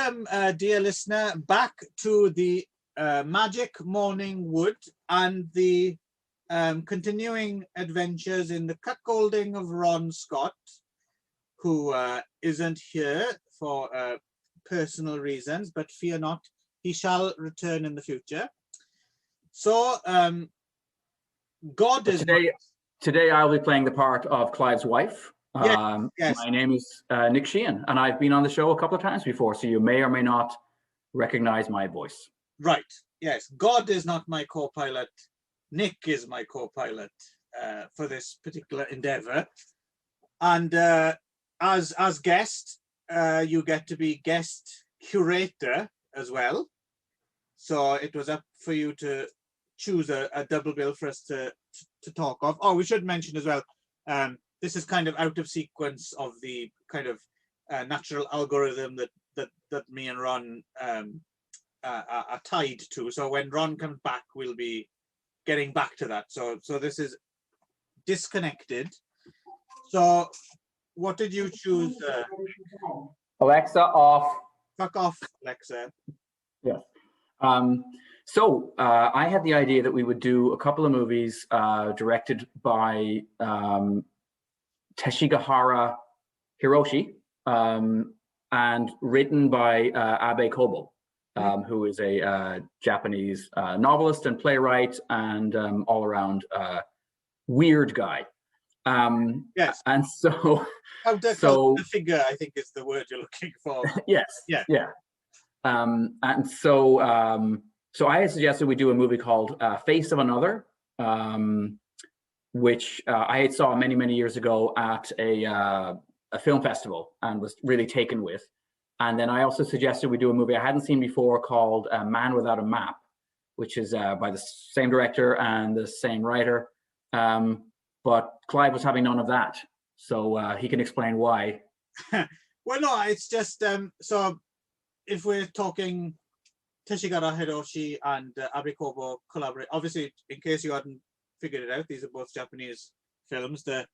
welcome, dear listener, back to the Magic Morning Wood and the continuing adventures in the cuckolding of Ron Scott, who isn't here for personal reasons, but fear not, he shall return in the future. So, God is today I'll be playing the part of Clive's wife. Yes. My name is Nick Sheehan, and I've been on the show a couple of times before, so you may or may not recognize my voice. Right. Yes. God is not my co-pilot. Nick is my co-pilot for this particular endeavor. And as guest, you get to be guest curator as well. So it was up for you to choose a double bill for us to talk of. Oh, we should mention as well, this is kind of out of sequence of the kind of natural algorithm that me and Ron are tied to. So when Ron comes back, we'll be getting back to that. So this is disconnected. So what did you choose? Alexa, off. Fuck off, Alexa. Yeah. So I had the idea that we would do a couple of movies directed by Teshigahara Hiroshi and written by Abe Kobo, who is a Japanese novelist and playwright and all-around weird guy. Yes. And so... the figure, I think, is the word you're looking for. Yes. Yeah. And so... So I had suggested we do a movie called Face of Another, which I saw many, many years ago at a film festival and was really taken with. And then I also suggested we do a movie I hadn't seen before called Man Without a Map, which is by the same director and the same writer. But Clive was having none of that. So he can explain why. Well, no, it's just, so if we're talking Teshigahara Hiroshi and Abe Kobo collaborate. Obviously, in case you hadn't figured it out, these are both Japanese films. The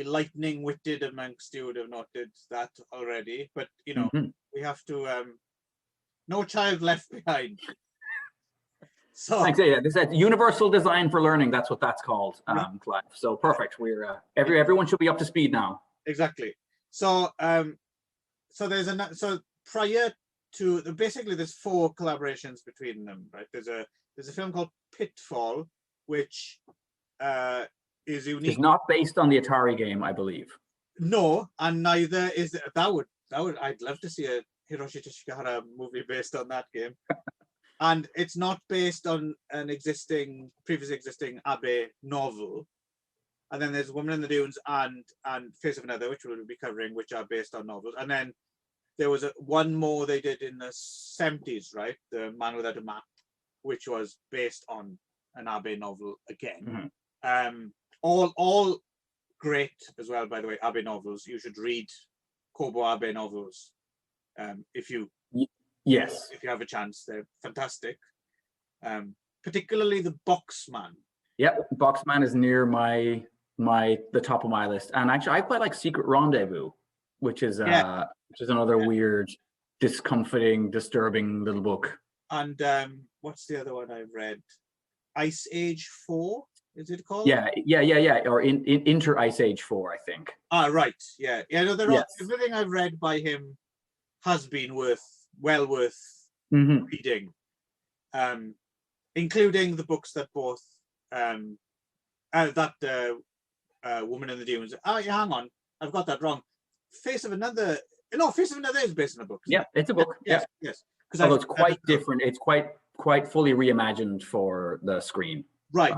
lightning-witted amongst you would have noted that already. But, you know, we have to... no child left behind. So thanks. Yeah, this is universal design for learning. That's what that's called, Clive. So perfect. We're everyone should be up to speed now. Exactly. So so prior to basically there's 4 collaborations between them, right? There's a film called Pitfall, which is unique. It's not based on the Atari game, I believe. No, and neither is that would I'd love to see a Hiroshi Teshigahara movie based on that game. And it's not based on an previously existing Abe novel. And then there's Woman in the Dunes and Face of Another, which we'll be covering, which are based on novels. And then there was one more they did in the 70s, right? The Man Without a Map, which was based on an Abe novel again. All great as well, by the way, Abe novels. You should read Kobo Abe novels if you have a chance. They're fantastic. Particularly the Boxman. Yep, Boxman is near the top of my list. And actually, I quite like Secret Rendezvous, which is another weird, discomforting, disturbing little book. And what's the other one I've read? Ice Age 4, is it called? Yeah. Or Inter Ice Age 4, I think. Ah, right. Yeah. No, everything I've read by him has been well worth reading, including the books that both Woman in the Dunes. Oh, yeah, hang on, I've got that wrong. Face of Another is based on a book. It's a book. Yes. Although it's quite different. It's quite fully reimagined for the screen. Right.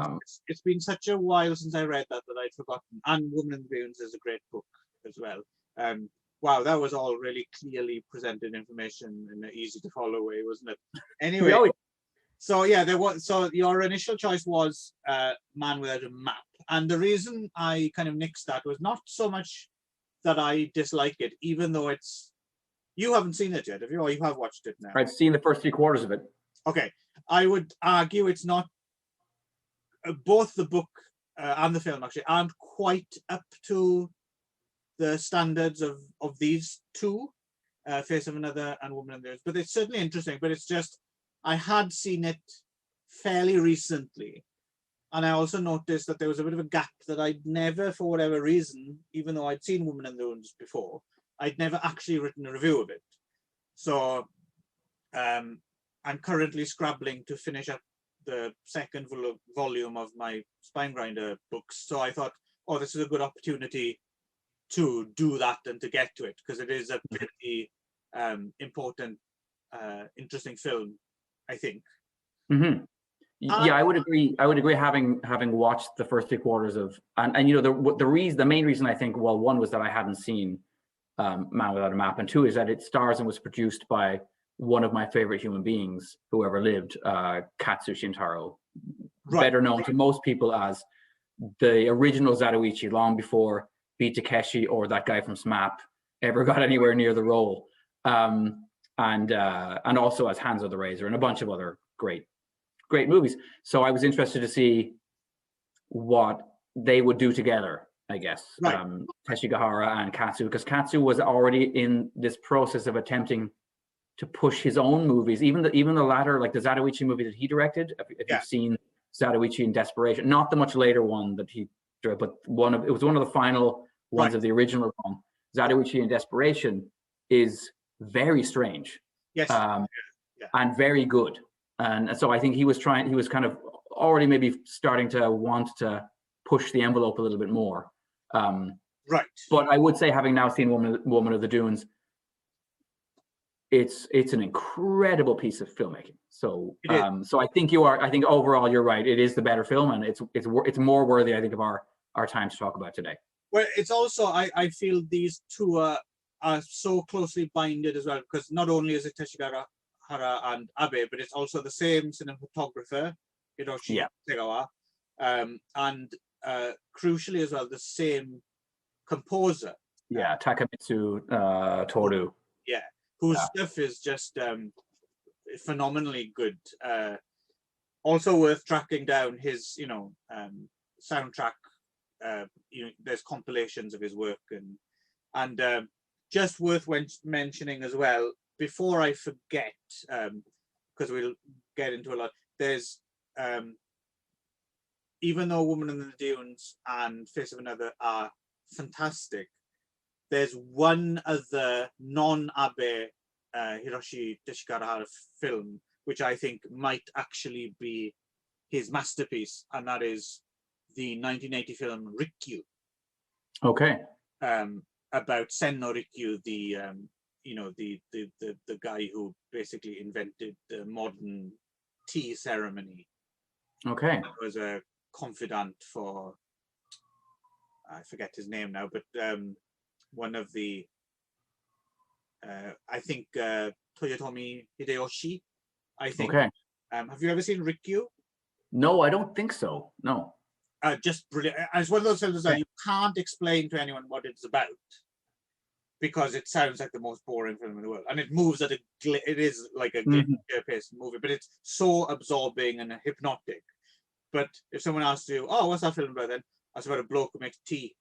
It's been such a while since I read that I'd forgotten. And Woman in the Dunes is a great book as well. Wow, that was all really clearly presented information in an easy to follow way, wasn't it? Anyway, so yeah, so your initial choice was Man Without a Map. And the reason I kind of nixed that was not so much that I dislike it, even though you haven't seen it yet, have you? Or you have watched it now? I've seen the first 3/4 of it. Okay. I would argue it's not, both the book and the film actually aren't quite up to the standards of these two. Face of Another and Woman in the Dunes. But it's certainly interesting. But it's just, I had seen it fairly recently. And I also noticed that there was a bit of a gap that I'd never, for whatever reason, even though I'd seen Woman in the Dunes before, I'd never actually written a review of it. So I'm currently scrabbling to finish up the second volume of my Spinegrinder books. So I thought, oh, this is a good opportunity to do that and to get to it, because it is a pretty important, interesting film, I think. Mm-hmm. Yeah, I would agree. I would agree. Having watched the first 3/4 of, and you know, the main reason I think, well, one was that I hadn't seen Man Without a Map, and two is that it stars and was produced by one of my favorite human beings who ever lived, Katsu Shintaro, better known to most people as the original Zatoichi, long before Beat Takeshi or that guy from SMAP ever got anywhere near the role, and also as Hanzo the Razor and a bunch of other great movies. So I was interested to see what they would do together, I guess. Teshigahara and Katsu, because Katsu was already in this process of attempting to push his own movies, even the latter, like the Zatoichi movie that he directed. If you've seen Zatoichi in Desperation, not the much later one that he directed, but it was one of the final ones of the original one. Zatoichi in Desperation is very strange, and very good. And so I think he was kind of already maybe starting to want to push the envelope a little bit more. But I would say, having now seen Woman of the Dunes, it's an incredible piece of filmmaking. So so I think overall you're right. It is the better film, and it's more worthy, I think, of our time to talk about today. Well, it's also, I feel these two are so closely binded as well, because not only is it Teshigahara and Abe, but it's also the same cinematographer, Hiroshi Tegawa, and crucially as well, the same composer. Takamitsu Toru. Whose stuff is just phenomenally good. Also worth tracking down his, soundtrack. There's compilations of his work, and just worth mentioning as well, before I forget, because we'll get into a lot. There's even though Woman in the Dunes and Face of Another are fantastic, there's one other non-Abe Hiroshi Teshigahara film which I think might actually be his masterpiece, and that is the 1980 film Rikyu. Okay. About Senno Rikyu, the guy who basically invented the modern tea ceremony. Okay. He was a confidant for, I forget his name now, but one of the, I think Toyotomi Hideyoshi, I think. Okay. Have you ever seen Rikyu? No, I don't think so. No. Just brilliant. It's one of those films that you can't explain to anyone what it's about, because it sounds like the most boring film in the world, and it moves at it is like a glitch-paced movie, but it's so absorbing and hypnotic. But if someone asks you, "Oh, what's that film about?" then it's about a bloke who makes tea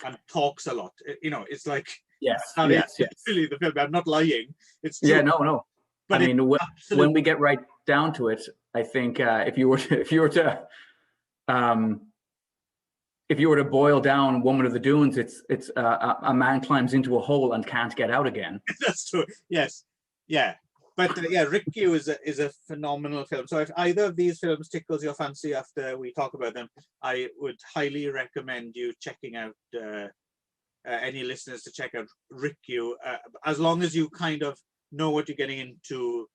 and talks a lot. It's like yes. Really the film. I'm not lying. It's true. No. But I mean, when we get right down to it, I think if you were to boil down Woman of the Dunes, it's a man climbs into a hole and can't get out again. That's true. Yes. Yeah. But Rikyu is a phenomenal film. So if either of these films tickles your fancy after we talk about them, I would highly recommend you checking out, any listeners to check out Rikyu, as long as you kind of know what you're getting into,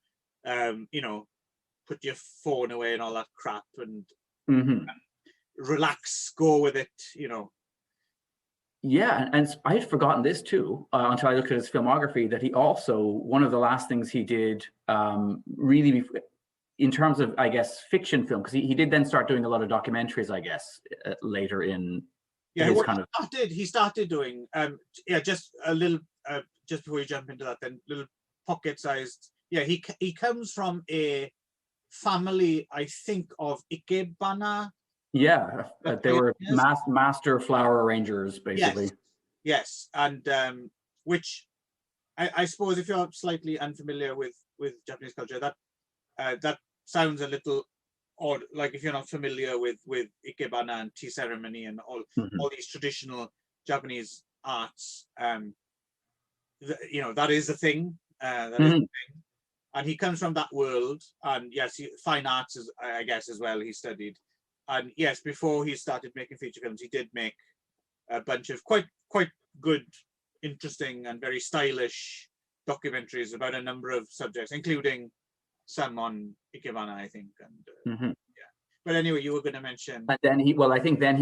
put your phone away and all that crap, and relax, go with it, Yeah, and I had forgotten this too, until I looked at his filmography, that he also, one of the last things he did, really, in terms of, I guess, fiction film, because he did then start doing a lot of documentaries, I guess, later in his kind of... He started doing, just a little, just before you jump into that, then, little pocket-sized, he comes from a family, I think, of Ikebana. Yeah, they were master flower arrangers, basically. Yes, and which I suppose if you're slightly unfamiliar with Japanese culture, that sounds a little odd. Like if you're not familiar with ikebana and tea ceremony and all these traditional Japanese arts, that is a thing. That is a thing. And he comes from that world. And yes, fine arts, I guess, as well, he studied. And yes, before he started making feature films, he did make a bunch of quite good, interesting and very stylish documentaries about a number of subjects, including some on ikebana, I think. And yeah. But anyway, you were going to mention. And then I think then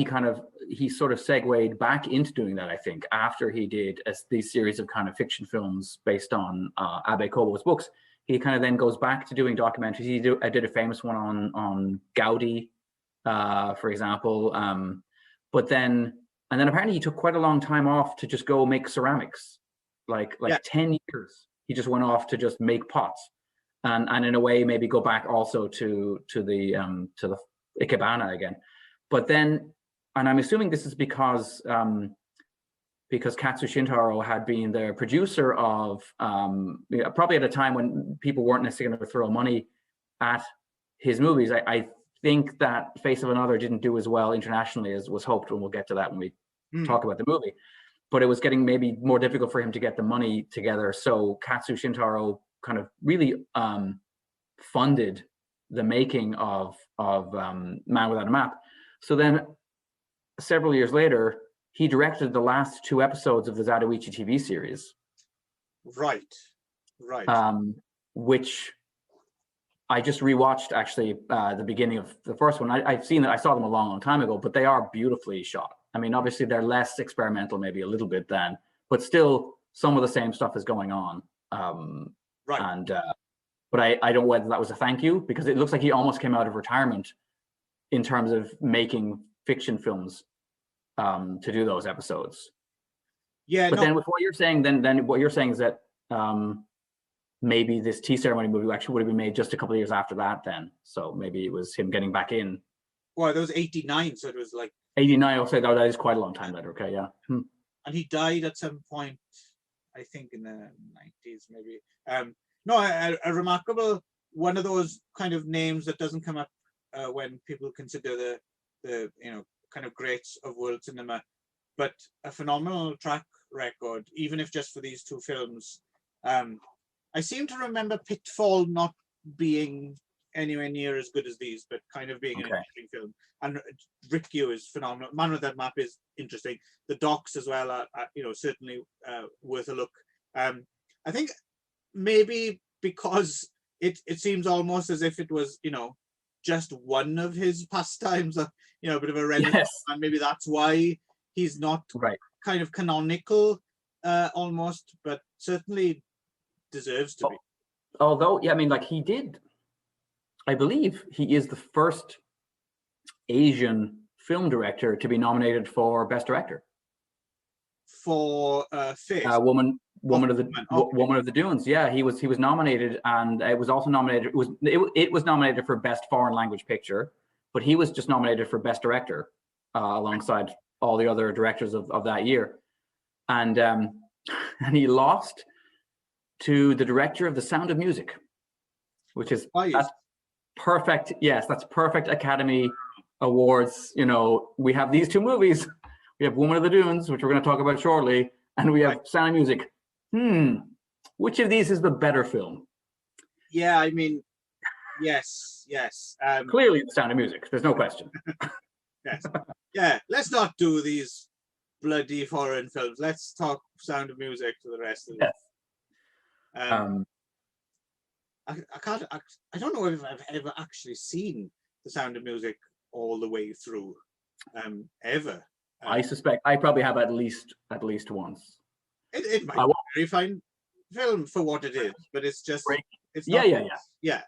he sort of segued back into doing that. I think after he did these series of kind of fiction films based on Abe Kobo's books, he kind of then goes back to doing documentaries. I did a famous one on Gaudi, for example. But then apparently he took quite a long time off to just go make ceramics, like 10 years. He just went off to just make pots, and in a way maybe go back also to the ikebana again. But then, and I'm assuming this is because Katsu Shintaro had been the producer of, probably at a time when people weren't necessarily going to throw money at his movies. I think that Face of Another didn't do as well internationally as was hoped, and we'll get to that when we talk about the movie. But it was getting maybe more difficult for him to get the money together. So Katsu Shintaro kind of really funded the making of Man Without a Map. So then several years later, he directed the last 2 episodes of the Zatoichi TV series. Right. Which I just rewatched actually the beginning of the first one. I've seen it. I saw them a long time ago, but they are beautifully shot. I mean, obviously they're less experimental, maybe a little bit then, but still some of the same stuff is going on. Right. And but I don't know whether that was a thank you, because it looks like he almost came out of retirement in terms of making fiction films to do those episodes. Yeah. But then with what you're saying, then what you're saying is that maybe this tea ceremony movie actually would have been made just a couple of years after that then. So maybe it was him getting back in. Well, that was 89, so it was like 89. I'll say that is quite a long time later. Okay, yeah. And he died at some point, I think in the 90s, maybe. No, a remarkable, one of those kind of names that doesn't come up when people consider the kind of greats of world cinema, but a phenomenal track record, even if just for these 2 films. I seem to remember Pitfall not being anywhere near as good as these, but kind of being an interesting film. And Rikyu is phenomenal. Man Without a Map is interesting. The docs as well are certainly worth a look. I think maybe because it seems almost as if it was just one of his pastimes, a bit of a renaissance, yes. And maybe that's why he's not kind of canonical almost, but certainly deserves to be. Although, yeah, I mean, like he did, I believe he is the first Asian film director to be nominated for Best Director. For Face? Woman of the Dunes. Yeah, he was nominated, and it was also nominated. It was nominated for Best Foreign Language Picture, but he was just nominated for Best Director alongside all the other directors of that year, and he lost to the director of The Sound of Music, which is that's perfect. Yes, that's perfect Academy Awards. We have these 2 movies. We have Woman of the Dunes, which we're going to talk about shortly, and we have Sound of Music. Which of these is the better film? Yeah, I mean, yes. Clearly, The Sound of Music. There's no question. Yes. Yeah, let's not do these bloody foreign films. Let's talk Sound of Music for the rest of it. Yes. I don't know if I've ever actually seen The Sound of Music all the way through, ever. I suspect I probably have at least once. It might be a very fine film for what it is, but it's just it's not, yeah.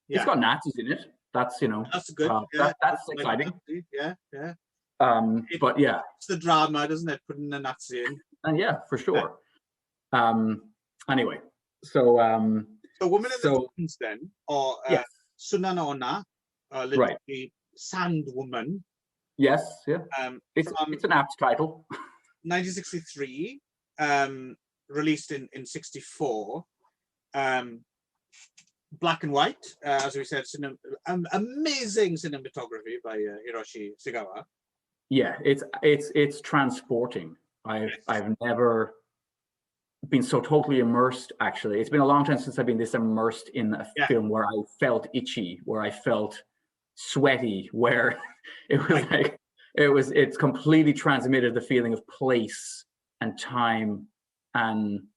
It's got Nazis in it. That's that's good. That's exciting. Yeah. But yeah, it's the drama, doesn't it? Putting a Nazi in. And yeah, for sure. Anyway, so Woman of the Dunes then, or Suna no Onna, literally Sand Woman. Yes, yeah. It's an apt title. 1963, released in '64. Black and white, as we said, amazing cinematography by Hiroshi Sagawa. Yeah, it's transporting. I've never been so totally immersed. Actually, it's been a long time since I've been this immersed in a film where I felt itchy, where I felt sweaty, where it was like it's completely transmitted the feeling of place and time, and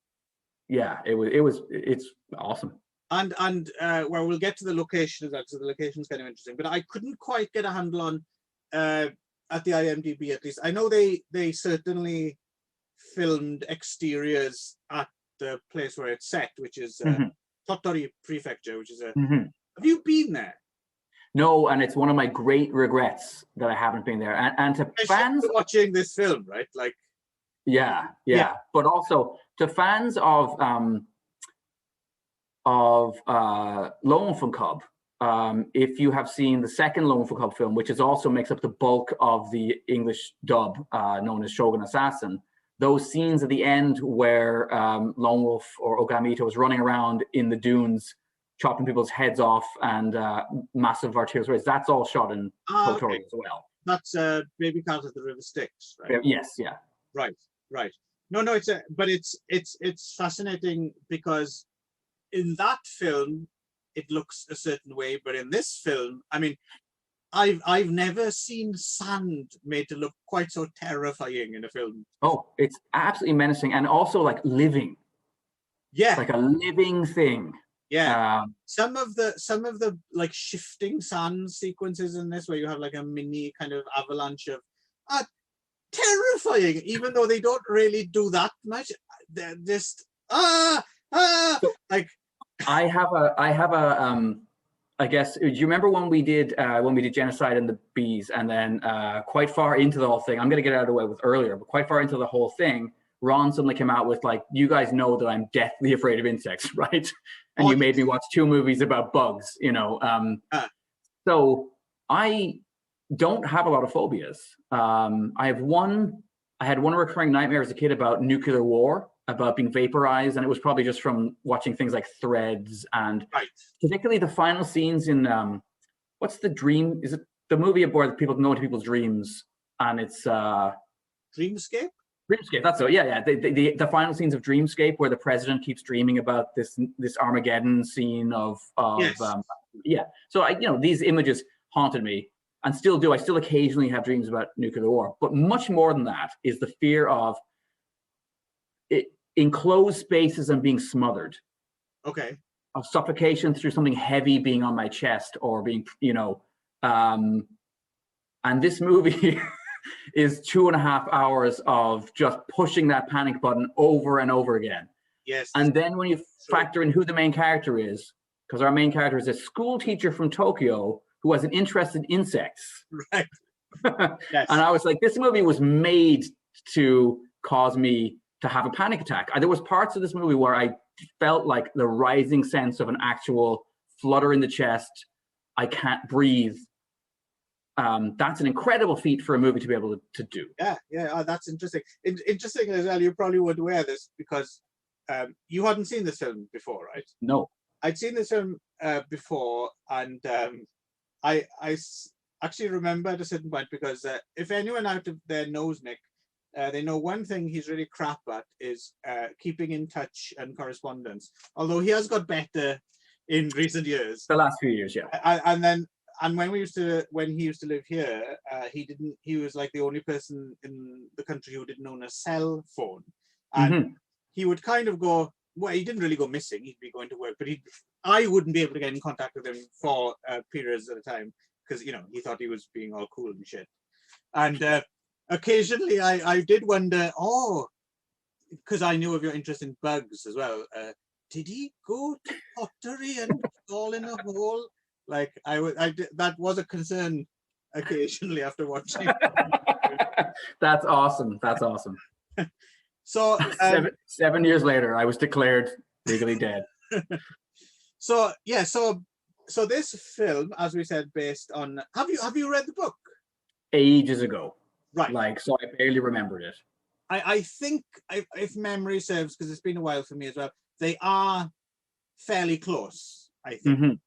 yeah, it's awesome. And well, we'll get to the location of that, so the location's kind of interesting. But I couldn't quite get a handle on at the IMDb, at least. I know they certainly filmed exteriors at the place where it's set, which is Tottori Prefecture, which is a. Have you been there? No, and it's one of my great regrets that I haven't been there. And to fans watching this film, right? Like, yeah, but also to fans of Lone from Cub, if you have seen the second Lone from Cub film, which is also makes up the bulk of the English dub known as Shogun Assassin, those scenes at the end where Lone Wolf or Ogamito is running around in the dunes, chopping people's heads off and massive arterial race, that's all shot in Tottori as well. That's Baby Cat of the River Styx, right? Yes, yeah. Right. No, it's fascinating because in that film it looks a certain way, but in this film, I mean, I've never seen sand made to look quite so terrifying in a film. Oh, it's absolutely menacing, and also like living. Yeah, like a living thing. Yeah, some of the like shifting sand sequences in this, where you have like a mini kind of avalanche of, terrifying. Even though they don't really do that much, they're just like. I have a I guess, do you remember when we did Genocide and the Bees, and then quite far into the whole thing, I'm going to get it out of the way with earlier, but quite far into the whole thing, Ron suddenly came out with like, you guys know that I'm deathly afraid of insects, right? And you made me watch 2 movies about bugs, you know. So I don't have a lot of phobias. I had one recurring nightmare as a kid about nuclear war, about being vaporized, and it was probably just from watching things like Threads, and particularly the final scenes in what's the dream? Is it the movie where people go into people's dreams, and it's Dreamscape? Dreamscape, that's so. Yeah. The final scenes of Dreamscape, where the president keeps dreaming about this Armageddon scene of yes. So these images haunted me, and still do. I still occasionally have dreams about nuclear war, but much more than that is the fear of enclosed spaces and being smothered. Okay. Of suffocation through something heavy being on my chest, or being, and this movie is 2.5 hours of just pushing that panic button over and over again. Yes. And then when you factor in who the main character is, because our main character is a school teacher from Tokyo who has an interest in insects. Right. Yes. And I was like, this movie was made to cause me to have a panic attack. There was parts of this movie where I felt like the rising sense of an actual flutter in the chest. I can't breathe. That's an incredible feat for a movie to be able to do. Yeah. That's interesting. Interesting as well. You probably would wear this because you hadn't seen this film before, right? No. I'd seen this film before, and I actually remember at a certain point, because if anyone out of there knows Nick, they know one thing he's really crap at is keeping in touch and correspondence. Although he has got better in recent years. The last few years, yeah. And when he used to live here, he was like the only person in the country who didn't own a cell phone. And he would kind of go, well, he didn't really go missing. He'd be going to work, but I wouldn't be able to get in contact with him for periods at a time, because he thought he was being all cool and shit. And occasionally I did wonder, because I knew of your interest in bugs as well. Did he go to pottery and fall in a hole? Like that was a concern occasionally after watching. That's awesome. So 7 years later, I was declared legally dead. So this film, as we said, based on. Have you read the book? Ages ago. Right. So I barely remembered it. I think if memory serves, because it's been a while for me as well, they are fairly close, I think.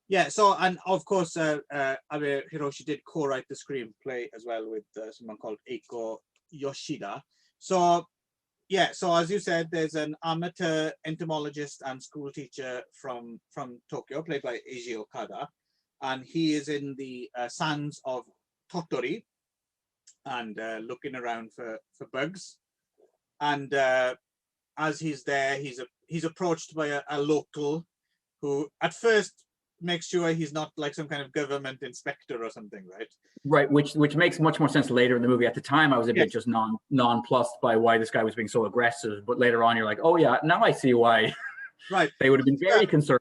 Yeah, so, and of course, Hiroshi did co-write the screenplay as well with someone called Eiko Yoshida. So, yeah, so as you said, there's an amateur entomologist and school teacher from Tokyo, played by Eiji Okada, and he is in the sands of Tottori and looking around for bugs. And as he's there, he's approached by a local who at first makes sure he's not like some kind of government inspector or something, right? Right, which makes much more sense later in the movie. At the time, I was a bit just nonplussed by why this guy was being so aggressive. But later on, you're like, oh yeah, now I see why. Right. They would have been very concerned.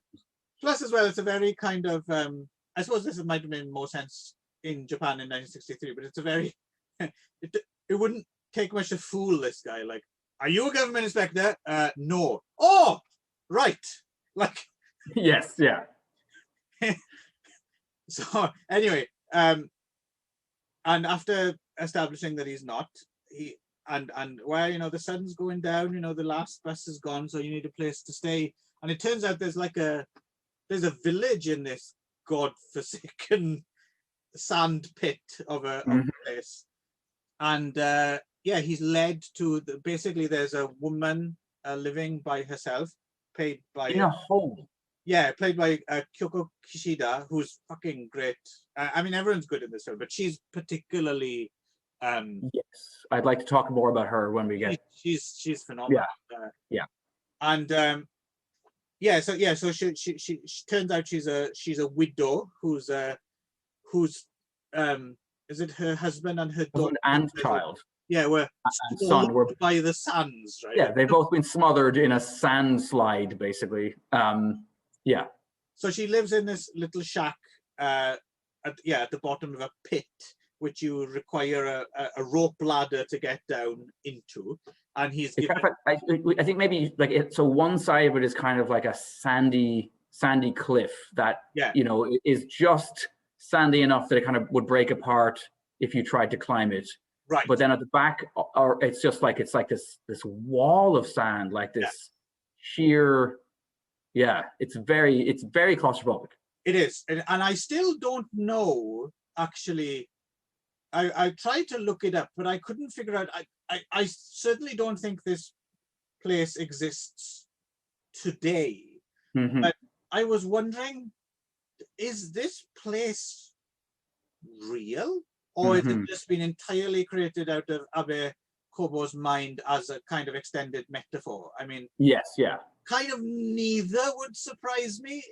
Plus, as well, it's a very kind of, I suppose this might have made more sense in Japan in 1963, but it's a very, it wouldn't take much to fool this guy. Like, are you a government inspector? No. Oh, right. Like. Yes, yeah. So anyway, and after establishing that he's not, and where, you know, the sun's going down, you know, the last bus is gone, so you need a place to stay. And it turns out there's a village in this godforsaken sand pit of a place. And yeah, he's led to basically there's a woman living by herself, played by in a hole. Yeah, played by Kyoko Kishida, who's fucking great. I mean, everyone's good in this film, but she's particularly. Yes, I'd like to talk more about her when we get. She's phenomenal. Yeah. And so she turns out she's a widow who's is it her husband and her daughter and child? Yeah, were son were by the sands, right? Yeah, they've both been smothered in a sand slide, basically. Yeah. So she lives in this little shack at the bottom of a pit, which you require a rope ladder to get down into. And he's given... I think maybe like so one side of it is kind of like a sandy cliff that you know is just sandy enough that it kind of would break apart if you tried to climb it. Right. But then at the back, or it's just like it's like this wall of sand, like this sheer. Yeah, it's very claustrophobic. It is, and I still don't know. Actually, I tried to look it up, but I couldn't figure out. I certainly don't think this place exists today. But I was wondering, is this place real, or has it just been entirely created out of Abe Kobo's mind as a kind of extended metaphor? I mean, yes, yeah. Kind of neither would surprise me.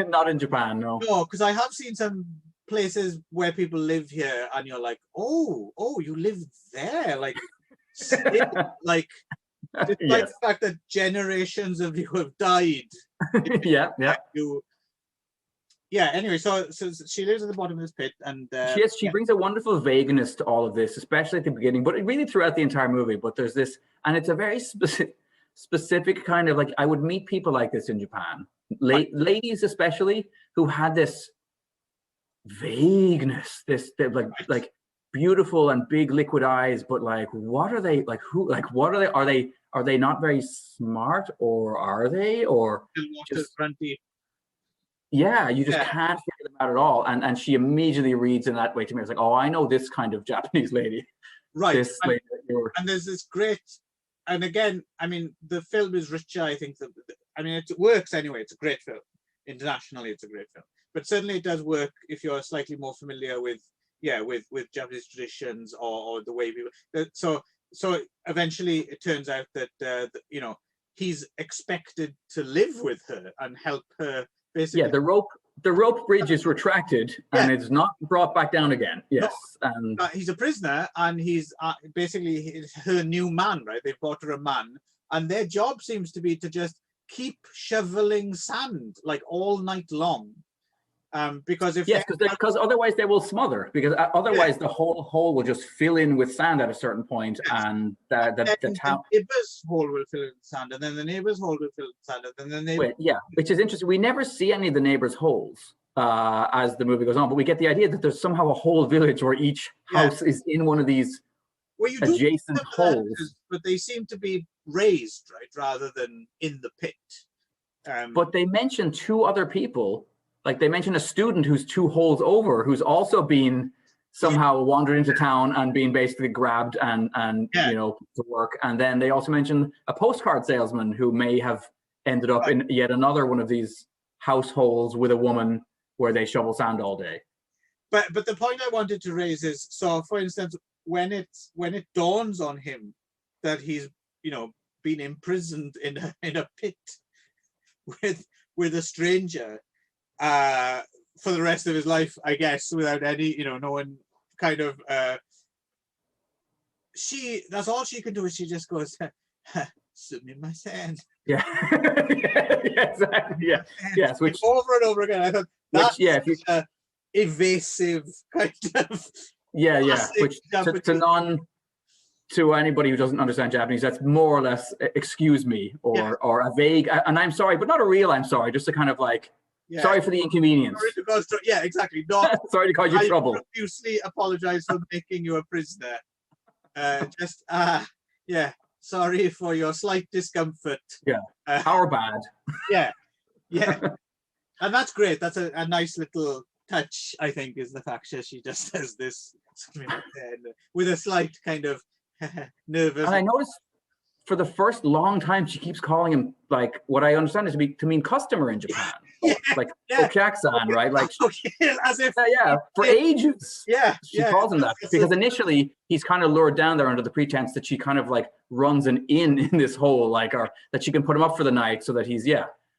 Not in Japan, no. No, because I have seen some places where people live here, and you're like, oh, you live there, like, like, despite the fact that generations of you have died. Anyway, so she lives at the bottom of this pit, and she brings a wonderful vagueness to all of this, especially at the beginning, but really throughout the entire movie. But there's this, and it's a very specific kind of, like, I would meet people like this in Japan, ladies especially, who had this vagueness, this like beautiful and big liquid eyes, but like, what are they, like, who, like, what are they, are they not very smart, or are they, or just, yeah, you just can't figure them out at all. And she immediately reads in that way to me. It's like, oh, I know this kind of Japanese lady, right? And there's this great. And again, I mean, the film is richer, I think. I mean, it works anyway. It's a great film. Internationally, it's a great film. But certainly it does work if you're slightly more familiar with Japanese traditions or the way people... So eventually it turns out that, you know, he's expected to live with her and help her, basically. Yeah, the rope bridge is retracted and it's not brought back down again. Yes. No, he's a prisoner, and he's basically her new man, right? They've bought her a man, and their job seems to be to just keep shoveling sand like all night long. Because otherwise they will smother, because otherwise the whole hole will just fill in with sand at a certain point, and the neighbor's hole will fill in with sand, and then the neighbor's hole will fill in with sand, and then the neighbor... which is interesting. We never see any of the neighbors' holes as the movie goes on, but we get the idea that there's somehow a whole village where each house is in one of these Well, you do adjacent holes. but they seem to be raised, right, rather than in the pit. But they mention two other people. Like they mention a student who's 2 holes over, who's also been somehow wandered into town and being basically grabbed and you know, to work. And then they also mention a postcard salesman who may have ended up in yet another one of these households with a woman where they shovel sand all day. But the point I wanted to raise is, so for instance, when it dawns on him that he's, you know, been imprisoned in a pit with a stranger for the rest of his life, I guess, without any, you know, no one kind of that's all she can do is she just goes, sumimasen. Yeah. Yeah, exactly. Yeah. Yes, which over and over again. I thought that's evasive kind of which to anybody who doesn't understand Japanese, that's more or less excuse me or a vague and I'm sorry, but not a real I'm sorry, just a kind of like sorry for the inconvenience. Sorry to cause exactly. Not sorry to cause you trouble. I profusely apologize for making you a prisoner. Sorry for your slight discomfort. Our bad. And that's great. That's a nice little touch, I think, is the fact that she just says this with a slight kind of nervous. And I noticed for the first long time she keeps calling him, like, what I understand is to mean customer in Japan. Like Okyak-san, right? Like as if for ages. She calls him that because initially he's kind of lured down there under the pretense that she kind of like runs an inn in this hole, like, or that she can put him up for the night so that he's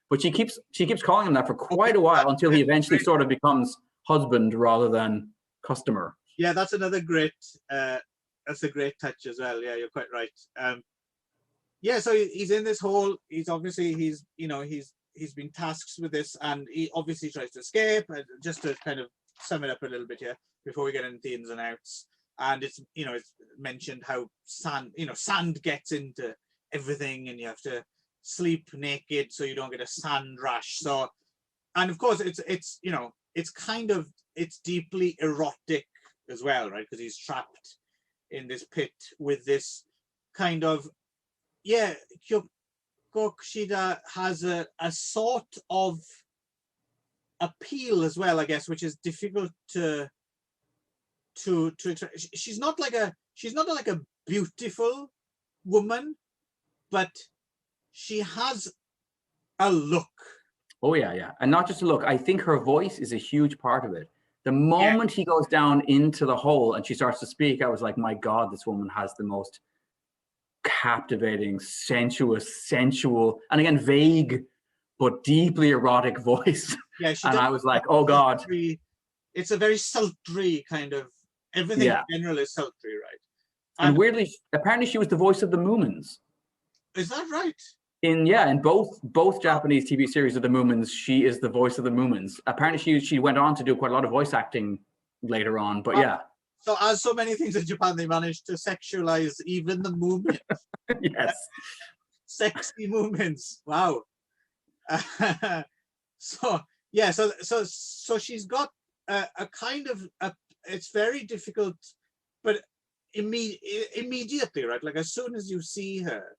but she keeps calling him that for quite a while until he eventually sort of becomes husband rather than customer. Yeah, that's another great that's a great touch as well. Yeah, you're quite right. So he's in this hole. He's obviously he's been tasked with this, and he obviously tries to escape. Just to kind of sum it up a little bit here before we get into the ins and outs. And it's mentioned how sand gets into everything, and you have to sleep naked so you don't get a sand rash. So, and of course it's deeply erotic as well, right? Because he's trapped in this pit with this kind of Kyoko Kushida has a sort of appeal as well, I guess, which is difficult to she's not like a beautiful woman, but she has a look. Oh yeah. And not just a look. I think her voice is a huge part of it. The moment he goes down into the hole and she starts to speak, I was like, my God, this woman has the most captivating, sensual, and again, vague, but deeply erotic voice. Yeah, and I was like, oh God. It's a very sultry kind of, everything in general is sultry, right? And weirdly, apparently she was the voice of the Moomins. Is that right? In both Japanese TV series of the Moomins, she is the voice of the Moomins. Apparently she went on to do quite a lot of voice acting later on, but So as so many things in Japan, they managed to sexualize even the Moomins. Yes. Sexy Moomins. Wow. So she's got a kind of it's very difficult, but immediately, right? Like as soon as you see her,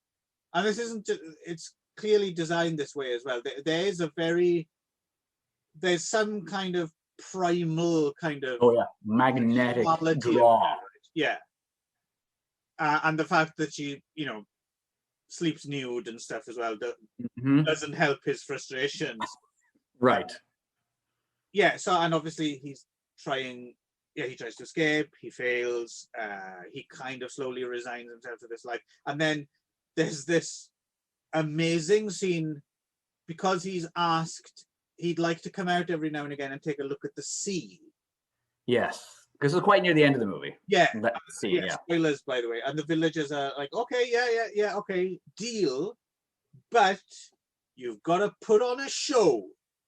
and it's clearly designed this way as well. There's some kind of primal kind of magnetic draw. And the fact that she sleeps nude and stuff as well doesn't help his frustrations, right? So, and obviously he's trying he tries to escape, he fails, he kind of slowly resigns himself to this life, and then there's this amazing scene because he's asked he'd like to come out every now and again and take a look at the sea. Yes, because it's quite near the end of the movie. Spoilers, by the way. And the villagers are like, okay, okay, deal, but you've got to put on a show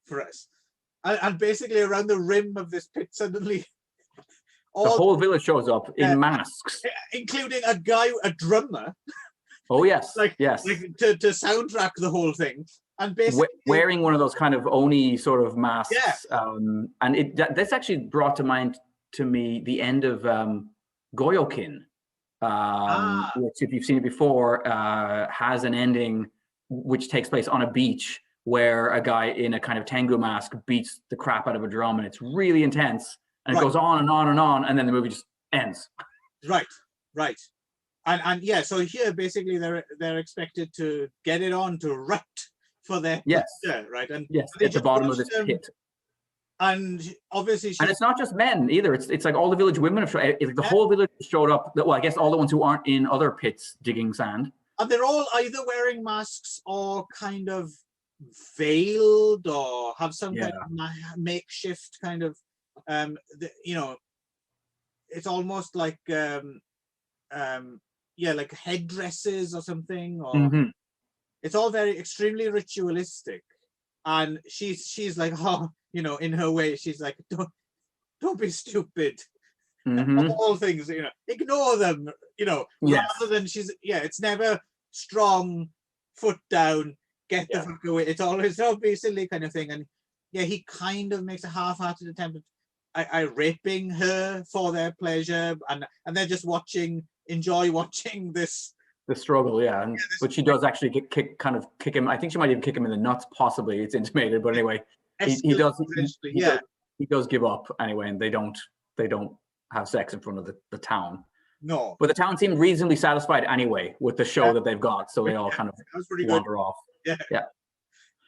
for us. And basically around the rim of this pit, suddenly the whole village shows up in masks, including a drummer. Oh yes, like to soundtrack the whole thing. And basically wearing one of those kind of Oni sort of masks. And this actually brought to mind to me the end of Goyokin, which, if you've seen it before, has an ending which takes place on a beach where a guy in a kind of Tengu mask beats the crap out of a drum, and it's really intense, and it goes on and on and on, and then the movie just ends. Right. And yeah, so here basically they're expected to get it on to rut for their pleasure, right? And at the bottom of this pit. And obviously, and it's not just men either. It's like all the village women have showed. The whole village showed up. Well, I guess all the ones who aren't in other pits digging sand. And they're all either wearing masks or kind of veiled or have some kind of makeshift kind of, it's almost like, like headdresses or something. Or it's all very extremely ritualistic. And she's like, in her way, she's like, don't be stupid. Of all things, ignore them, rather than it's never strong, foot down, get the fuck away. It's always, don't be silly kind of thing. And he kind of makes a half-hearted attempt at raping her for their pleasure. And they're just enjoy watching this. The struggle, but she does actually kick him. I think she might even kick him in the nuts, possibly. It's intimated, but anyway, he does give up anyway, and they don't have sex in front of the town. No, but the town seemed reasonably satisfied anyway with the show that they've got, so they all kind of wander off.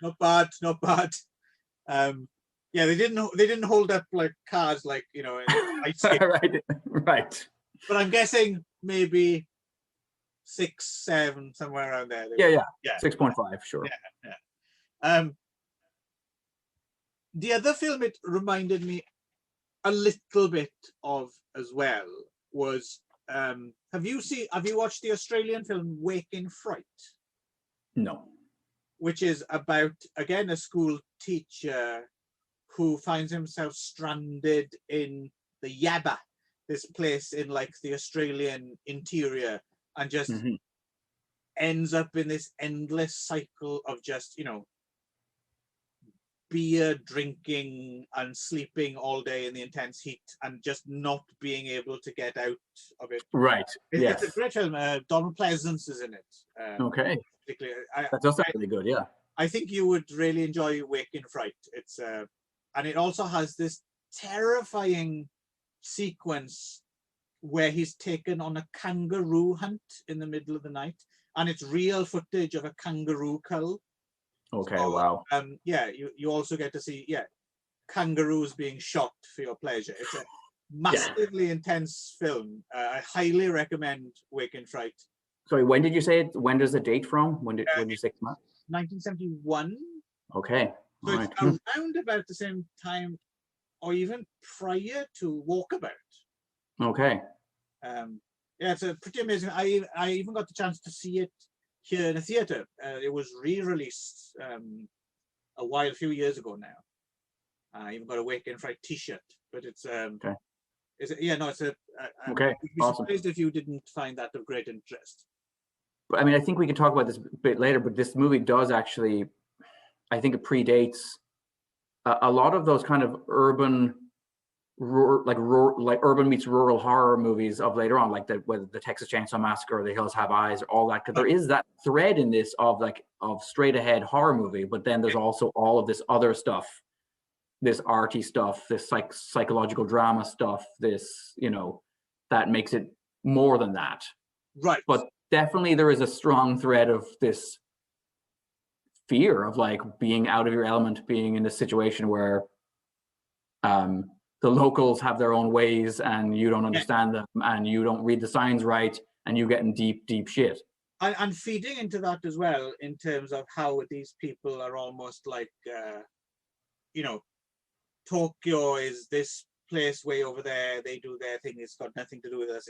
Not bad. They didn't hold up like cards like in ice skating. right. But I'm guessing maybe 6, 7, somewhere around there. 6.5, sure. The other film it reminded me a little bit of as well was have you watched the Australian film Wake in Fright? No. Which is about, again, a school teacher who finds himself stranded in the Yabba, this place in like the Australian interior, and just ends up in this endless cycle of just, beer drinking and sleeping all day in the intense heat and just not being able to get out of it. Right. It's a great film. Donald Pleasance is in it. Okay. That does sound really good, I think you would really enjoy Wake in Fright. It's and it also has this terrifying sequence where he's taken on a kangaroo hunt in the middle of the night, and it's real footage of a kangaroo cull. Okay, wow. You also get to see kangaroos being shot for your pleasure. It's a massively intense film. I highly recommend Wake in Fright. Sorry, when did you say it? When does the date from? When did you say it came out? 1971. Okay. So it's around about the same time, or even prior to Walkabout. Okay. It's a pretty amazing. I even got the chance to see it here in a theater. It was re-released a few years ago now. I even got a Wake in Fright T-shirt, but it's okay. It's a okay. I'd be surprised if you didn't find that of great interest. But I mean, I think we can talk about this a bit later. But this movie does actually, I think, it predates a lot of those kind of urban urban meets rural horror movies of later on, like whether the Texas Chainsaw Massacre or The Hills Have Eyes or all that, because there is that thread in this of straight ahead horror movie, but then there's also all of this other stuff, this arty stuff, this psychological drama stuff, this that makes it more than that. Right. But definitely there is a strong thread of this fear of being out of your element, being in a situation where the locals have their own ways and you don't understand them and you don't read the signs right and you get in deep shit. And feeding into that as well, in terms of how these people are almost like, Tokyo is this place way over there, they do their thing, it's got nothing to do with us.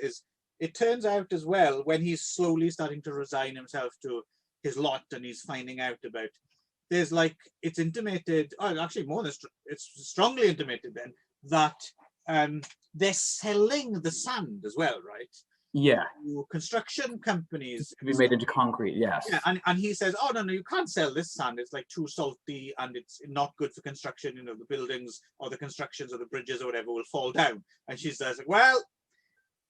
It turns out as well, when he's slowly starting to resign himself to his lot and he's finding out about, there's it's intimated, actually more than, it's strongly intimated then, that they're selling the sand as well, right? Yeah. To construction companies. To be made into concrete, yes. Yeah, and he says, oh, no, you can't sell this sand. It's too salty and it's not good for construction. The buildings or the constructions or the bridges or whatever will fall down. And she says, well,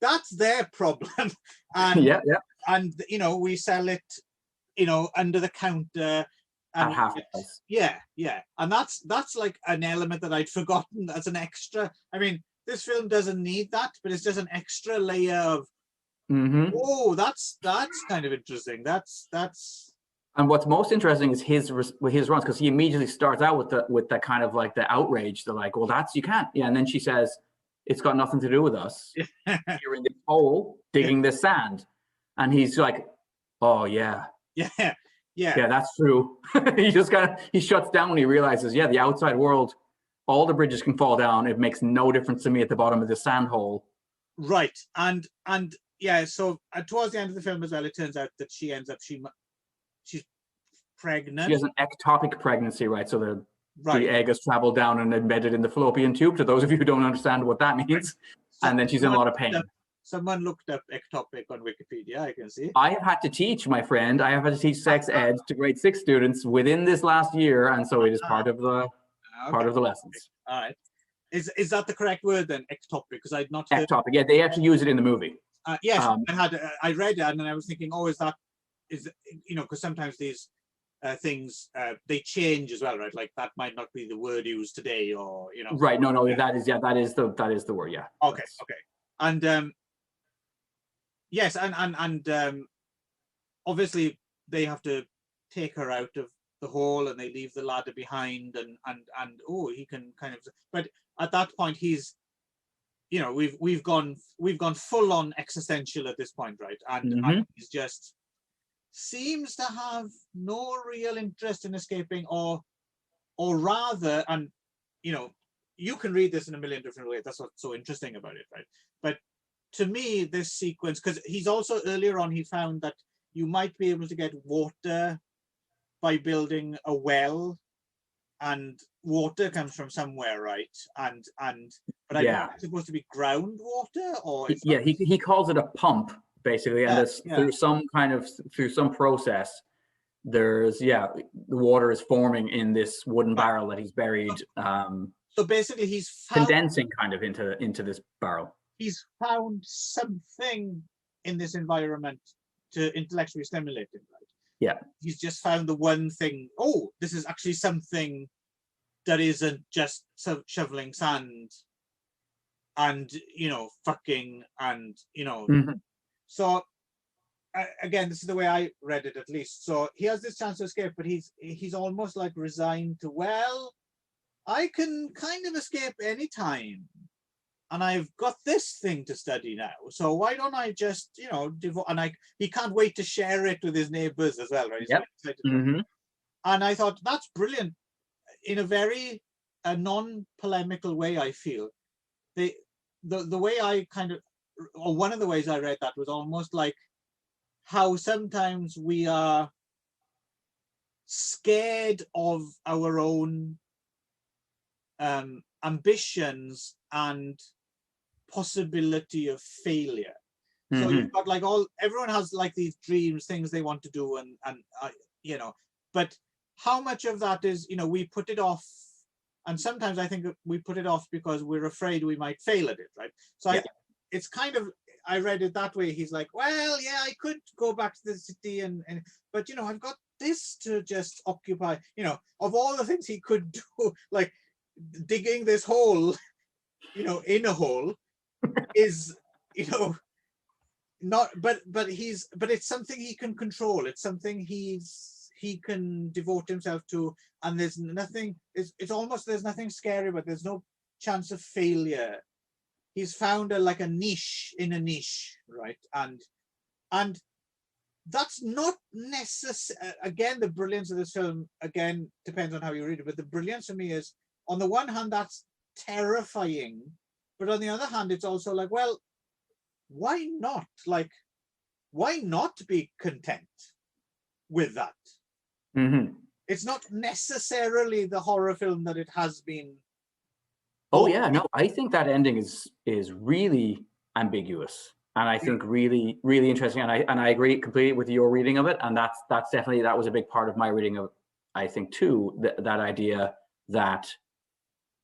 that's their problem. And yeah, and you know, we sell it, you know, under the counter. at half price. Yeah, and that's like an element that I'd forgotten as an extra. I mean, this film doesn't need that, but it's just an extra layer of, oh, that's kind of interesting. That's And what's most interesting is his runs, because he immediately starts out with the kind of like the outrage. They're like, well, you can't. Yeah, and then she says, it's got nothing to do with us. You're in this hole digging this sand, and he's like, oh yeah, that's true. He shuts down when he realizes, yeah, the outside world, all the bridges can fall down. It makes no difference to me at the bottom of the sand hole. Right, and yeah, so towards the end of the film as well, it turns out that she ends up she's pregnant. She has an ectopic pregnancy, right? So the egg has traveled down and embedded in the fallopian tube, to those of you who don't understand what that means. And then she's in a lot of pain. Someone looked up ectopic on Wikipedia, I can see. I have had to teach, my friend, I have had to teach sex ed to grade 6 students within this last year, and so it is part of the lessons. All right. Is that the correct word then, ectopic? Because I'd not heard. Ectopic, yeah, they actually use it in the movie. Yes, I read it and then I was thinking, oh, is you know, because sometimes these things they change as well, right? Like that might not be the word used today, or you know. Right. No. That is the word. Yeah. Okay. And yes, and obviously they have to take her out of the hole, and they leave the ladder behind, and oh, he can kind of. But at that point, he's, you know, we've gone full on existential at this point, right? And he's just seems to have no real interest in escaping, or rather, and you know, you can read this in a million different ways. That's what's so interesting about it, right? But to me, this sequence, because he's also earlier on, he found that you might be able to get water by building a well, and water comes from somewhere, right? And but I don't know if it's supposed to be groundwater, or he calls it a pump, basically, and through some process, there's the water is forming in this wooden barrel that he's buried. So basically, he's condensing kind of into this barrel. He's found something in this environment to intellectually stimulate him, right? Yeah. He's just found the one thing. Oh, this is actually something that isn't just shoveling sand and, you know, fucking and, you know. So again, this is the way I read it, at least. So he has this chance to escape, but he's almost like resigned to, well, I can kind of escape anytime, and I've got this thing to study now. So why don't I just, you know, he can't wait to share it with his neighbors as well, right? And I thought that's brilliant in a very non-polemical way. I feel the way I kind of, or one of the ways I read that was almost like how sometimes we are scared of our own ambitions and possibility of failure. So you've got like everyone has like these dreams, things they want to do, and you know, but how much of that is, you know, we put it off, and sometimes I think we put it off because we're afraid we might fail at it, right? So I think it's kind of, I read it that way. He's like, well, yeah, I could go back to the city, but you know, I've got this to just occupy, you know, of all the things he could do, like digging this hole, you know, in a hole is, you know, not, but it's something he can control. It's something he can devote himself to, and there's nothing, it's almost, there's nothing scary, but there's no chance of failure. He's found a niche in a niche, right? And that's not necessary. Again, the brilliance of this film, again, depends on how you read it, but the brilliance for me is, on the one hand, that's terrifying, but on the other hand, it's also like, well, why not? Like, why not be content with that? It's not necessarily the horror film that it has been. Oh yeah, no, I think that ending is really ambiguous, and I think really, really interesting, and I agree completely with your reading of it, and that's definitely, that was a big part of my reading of, I think too, that idea that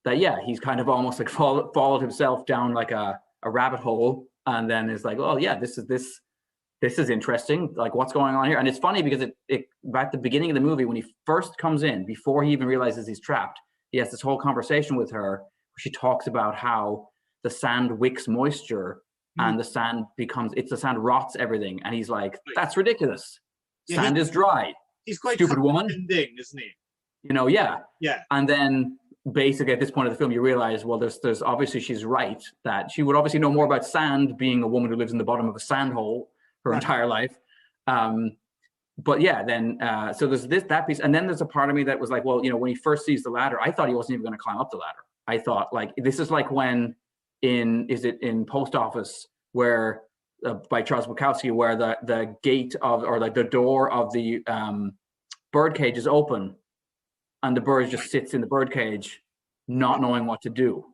yeah, he's kind of almost like followed himself down like a rabbit hole, and then it's like, oh yeah, this is interesting. Like, what's going on here? And it's funny because it at the beginning of the movie, when he first comes in, before he even realizes he's trapped, he has this whole conversation with her where she talks about how the sand wicks moisture and the sand rots everything. And he's like, that's ridiculous. Yeah, sand is dry. He's quite stupid woman, isn't he? You know, yeah. Yeah. And then basically at this point of the film, you realize, well, there's obviously she's right, that she would obviously know more about sand, being a woman who lives in the bottom of a sand hole her entire life. But yeah, then so there's that piece, and then there's a part of me that was like, well, you know, when he first sees the ladder, I thought he wasn't even going to climb up the ladder. I thought, like, this is like when in Post Office, where by Charles Bukowski, where the gate of, or like the door of the bird cage is open, and the bird just sits in the bird cage, not knowing what to do,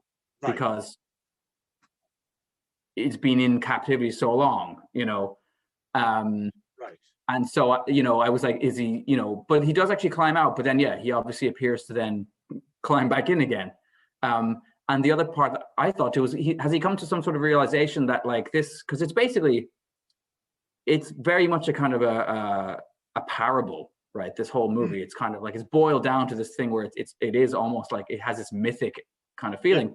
because it's been in captivity so long, you know. And so, you know, I was like, is he, you know, but he does actually climb out, but then, yeah, he obviously appears to then climb back in again. And the other part that I thought too was, has he come to some sort of realization that, like, this, because it's very much a kind of a parable, right? This whole movie, it's kind of like, it's boiled down to this thing where it is almost like it has this mythic kind of feeling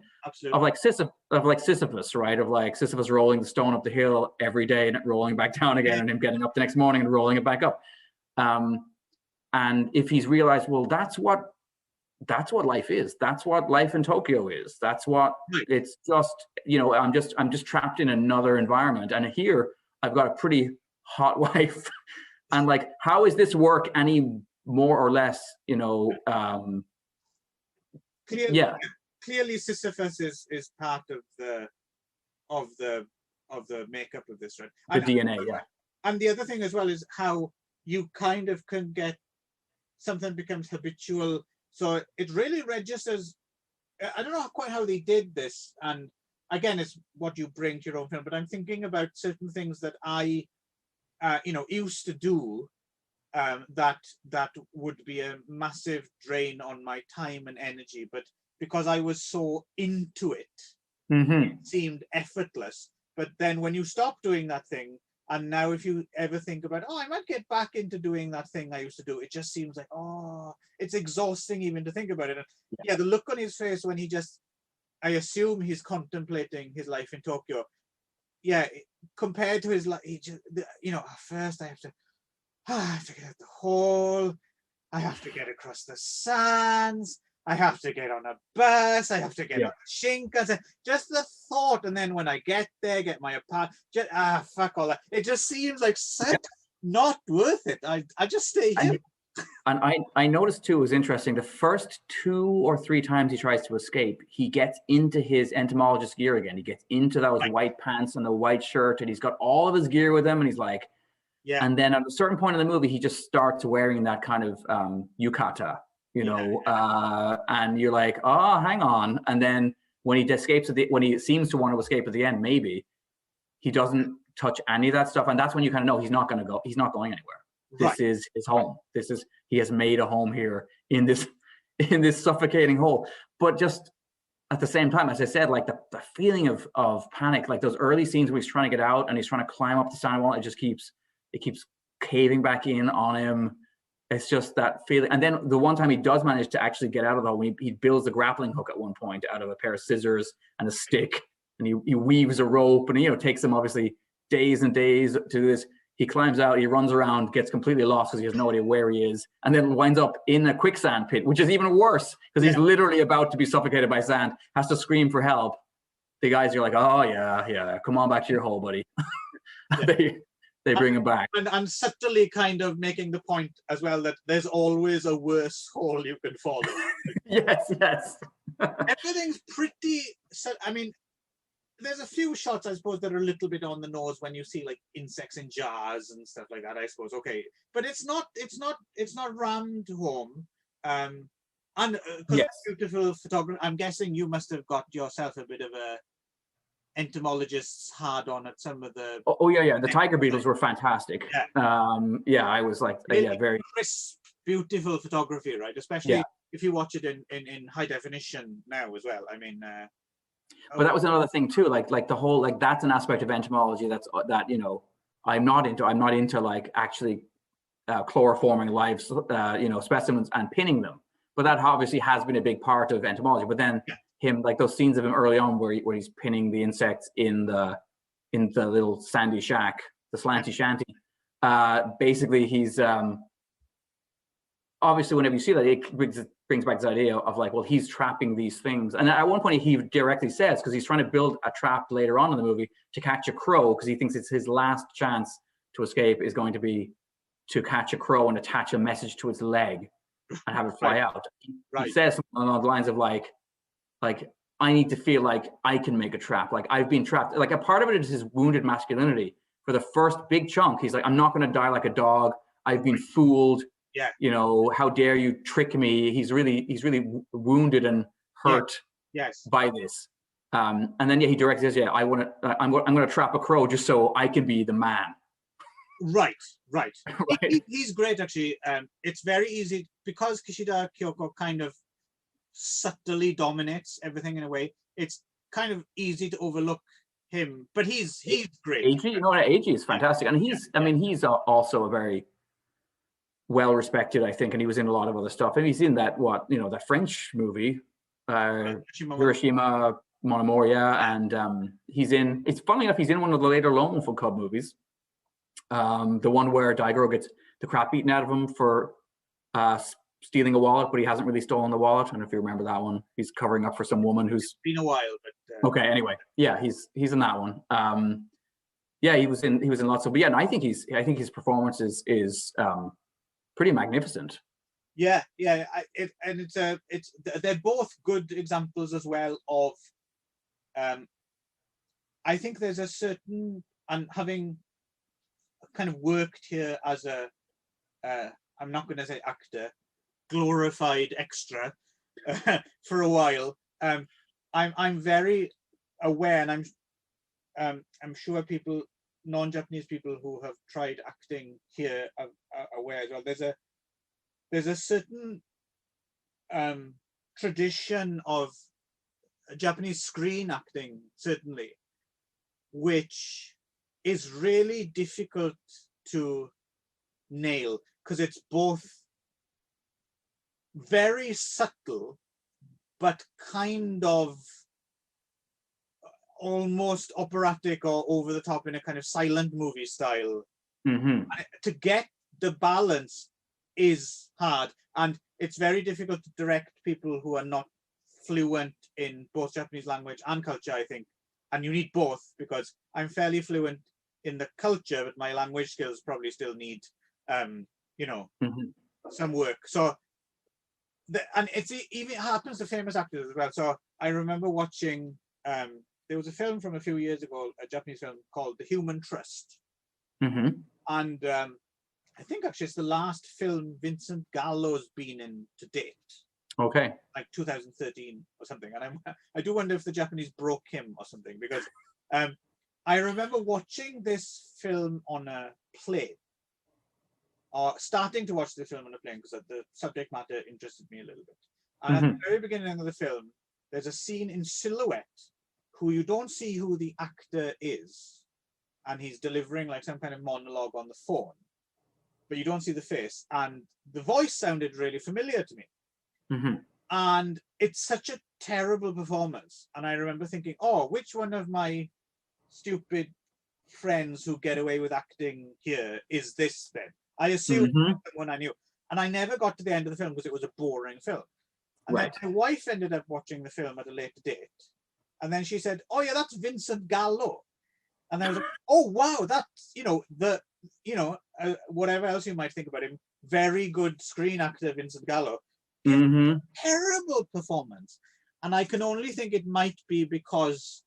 of like Sisyphus, right? Of like Sisyphus rolling the stone up the hill every day and it rolling back down again, and him getting up the next morning and rolling it back up. And if he's realized, well, that's what life is. That's what life in Tokyo is. That's what it's just, you know, I'm just trapped in another environment. And here I've got a pretty hot wife. And like, how is this work any more or less, you know, Clearly Sisyphus is part of the makeup of this, right? The DNA, yeah. And the other thing as well is how you kind of can get something becomes habitual. So it really registers. I don't know quite how they did this. And again, it's what you bring to your own film, but I'm thinking about certain things that I, you know, used to do that would be a massive drain on my time and energy. But because I was so into it, it seemed effortless. But then when you stop doing that thing, and now if you ever think about, oh, I might get back into doing that thing I used to do, it just seems like, oh, it's exhausting even to think about it. And yeah, the look on his face when I assume he's contemplating his life in Tokyo. Yeah, compared to his life, you know, at first I have to get out the hole, I have to get across the sands, I have to get on a bus, I have to get on a Shinkansen. Just the thought, and then when I get there, get my apartment, fuck all that. It just seems like such not worth it. I just stay here. And I noticed too, it was interesting, the first 2 or 3 times he tries to escape, he gets into his entomologist gear again. He gets into those white pants and the white shirt, and he's got all of his gear with him, and he's like, and then at a certain point in the movie, he just starts wearing that kind of yukata, you know, and you're like, oh, hang on. And then when he escapes when he seems to want to escape at the end, maybe he doesn't touch any of that stuff, and that's when you kind of know he's not going anywhere. This is his home. He has made a home here in this suffocating hole. But just at the same time, as I said, like the feeling of panic, like those early scenes where he's trying to get out and he's trying to climb up the sand wall, it keeps caving back in on him. It's just that feeling. And then the one time he does manage to actually get out of the hole, he builds a grappling hook at one point out of a pair of scissors and a stick, and he weaves a rope, and, you know, it takes him obviously days and days to do this. He climbs out, he runs around, gets completely lost because he has no idea where he is, and then winds up in a quicksand pit, which is even worse because he's literally about to be suffocated by sand, has to scream for help. The guys are like, oh, yeah, come on back to your hole, buddy. They bring him back. And subtly kind of making the point as well that there's always a worse hole you can fall in. Yes. Everything's pretty, I mean, there's a few shots, I suppose, that are a little bit on the nose when you see like insects in jars and stuff like that, I suppose. Okay, but it's not rammed home. And beautiful photography. I'm guessing you must have got yourself a bit of a entomologist's hard on at some of the. Oh yeah. The tiger beetles were fantastic. I was like, really very crisp, beautiful photography, right? Especially if you watch it in high definition now as well. I mean. But that was another thing too, like the whole, like that's an aspect of entomology that you know I'm not into. I'm not into like actually chloroforming live you know specimens and pinning them. But that obviously has been a big part of entomology. But then him, like those scenes of him early on where he's pinning the insects in the little sandy shack, the slanty shanty. Basically, he's obviously whenever you see that, it brings back this idea of like, well, he's trapping these things. And at one point he directly says, because he's trying to build a trap later on in the movie to catch a crow, because he thinks it's his last chance to escape is going to be to catch a crow and attach a message to its leg and have it fly out. He says something along the lines of like, I need to feel like I can make a trap. Like I've been trapped. Like a part of it is his wounded masculinity. For the first big chunk, he's like, I'm not going to die like a dog. I've been fooled. Yeah. You know, how dare you trick me? He's really wounded and hurt by this. And then he directly says, I'm going to trap a crow just so I can be the man. Right. He's great actually. It's very easy because Kishida Kyoko kind of subtly dominates everything in a way. It's kind of easy to overlook him, but he's great. Eiji, you know what? Eiji is fantastic, and I mean, he's also a very well respected, I think, and he was in a lot of other stuff. And he's in that that French movie, Hiroshima Mon Amour, and he's in. It's funny enough, he's in one of the later Lone Wolf Cub movies, the one where Daigoro gets the crap beaten out of him for stealing a wallet, but he hasn't really stolen the wallet. I don't know if you remember that one. He's covering up for some woman who's. It's been a while, but okay. Anyway, he's in that one. He was in lots of. But I think his performance is pretty magnificent. Yeah. They're both good examples as well of. I think there's a certain, and having kind of worked here as a, I'm not going to say actor, glorified extra for a while. I'm very aware, and I'm sure people, non-Japanese people who have tried acting here are aware as well. There's a certain tradition of Japanese screen acting, certainly, which is really difficult to nail because it's both very subtle but kind of almost operatic or over the top in a kind of silent movie style. Mm-hmm. To get the balance is hard, and it's very difficult to direct people who are not fluent in both Japanese language and culture, I think. And you need both, because I'm fairly fluent in the culture, but my language skills probably still need some work. So and it happens to famous actors as well. So I remember watching there was a film from a few years ago, a Japanese film called The Human Trust. Mm-hmm. And I think actually it's the last film Vincent Gallo's been in to date. Okay. Like 2013 or something. And I do wonder if the Japanese broke him or something, because I remember watching this film on a plane, or starting to watch the film on a plane because the subject matter interested me a little bit. And at the very beginning of the film, there's a scene in silhouette who you don't see who the actor is, and he's delivering like some kind of monologue on the phone, but you don't see the face, and the voice sounded really familiar to me. Mm-hmm. And it's such a terrible performance, and I remember thinking, oh, which one of my stupid friends who get away with acting here is this then? I assumed someone I knew, and I never got to the end of the film because it was a boring film. And then my wife ended up watching the film at a later date, and then she said, oh yeah, that's Vincent Gallo. And I was like, oh wow, that's whatever else you might think about him, very good screen actor Vincent Gallo. Terrible performance. And I can only think it might be because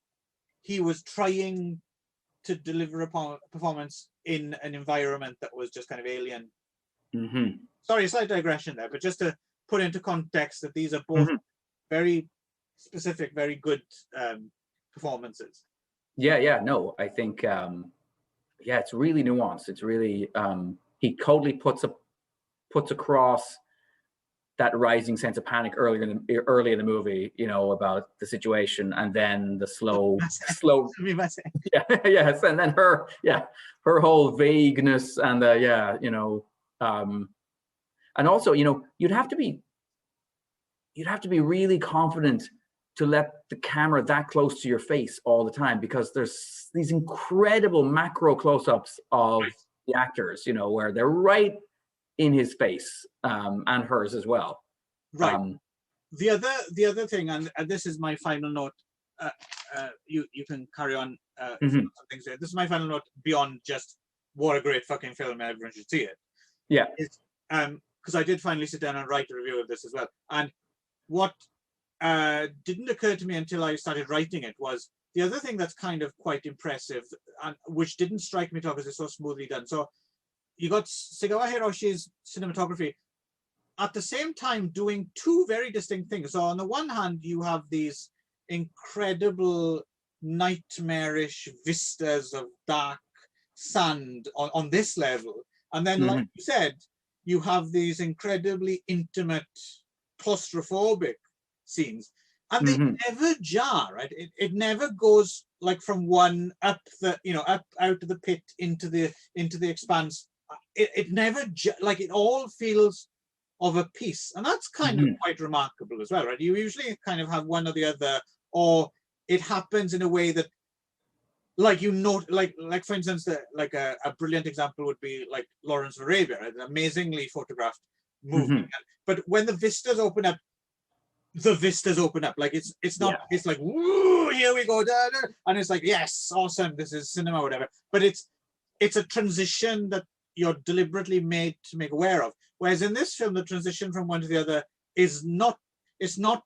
he was trying to deliver a performance in an environment that was just kind of alien. Sorry, a slight digression there, but just to put into context that these are both very specific, very good performances. No, I think it's really nuanced. It's really he totally puts across that rising sense of panic early in the movie, you know, about the situation, and then the slow yeah, yes, and then her whole vagueness and you know, and also, you know, you'd have to be really confident to let the camera that close to your face all the time, because there's these incredible macro close-ups of the actors, you know, where they're right in his face, and hers as well. Right. The other thing, and this is my final note. You can carry on. Some things there. This is my final note beyond just what a great fucking film and everyone should see it. Yeah. It's because I did finally sit down and write a review of this as well. And what didn't occur to me until I started writing it was the other thing that's kind of quite impressive, and which didn't strike me at all because it's so smoothly done. So you got Segawa Hiroshi's cinematography at the same time doing two very distinct things. So on the one hand, you have these incredible nightmarish vistas of dark sand on this level. And then, like you said, you have these incredibly intimate, claustrophobic scenes. And they never jar, right? It never goes like from one up the, you know, up out of the pit into the expanse. It never, like, it all feels of a piece, and that's kind of quite remarkable as well, right? You usually kind of have one or the other, or it happens in a way that, like, you know, like for instance, like a brilliant example would be like Lawrence of Arabia, right? An amazingly photographed movie. But when the vistas open up, like it's not it's like, woo, here we go, da, da, and it's like, yes, awesome, this is cinema, whatever. But it's a transition that you're deliberately made to make aware of. Whereas in this film, the transition from one to the other is not, it's not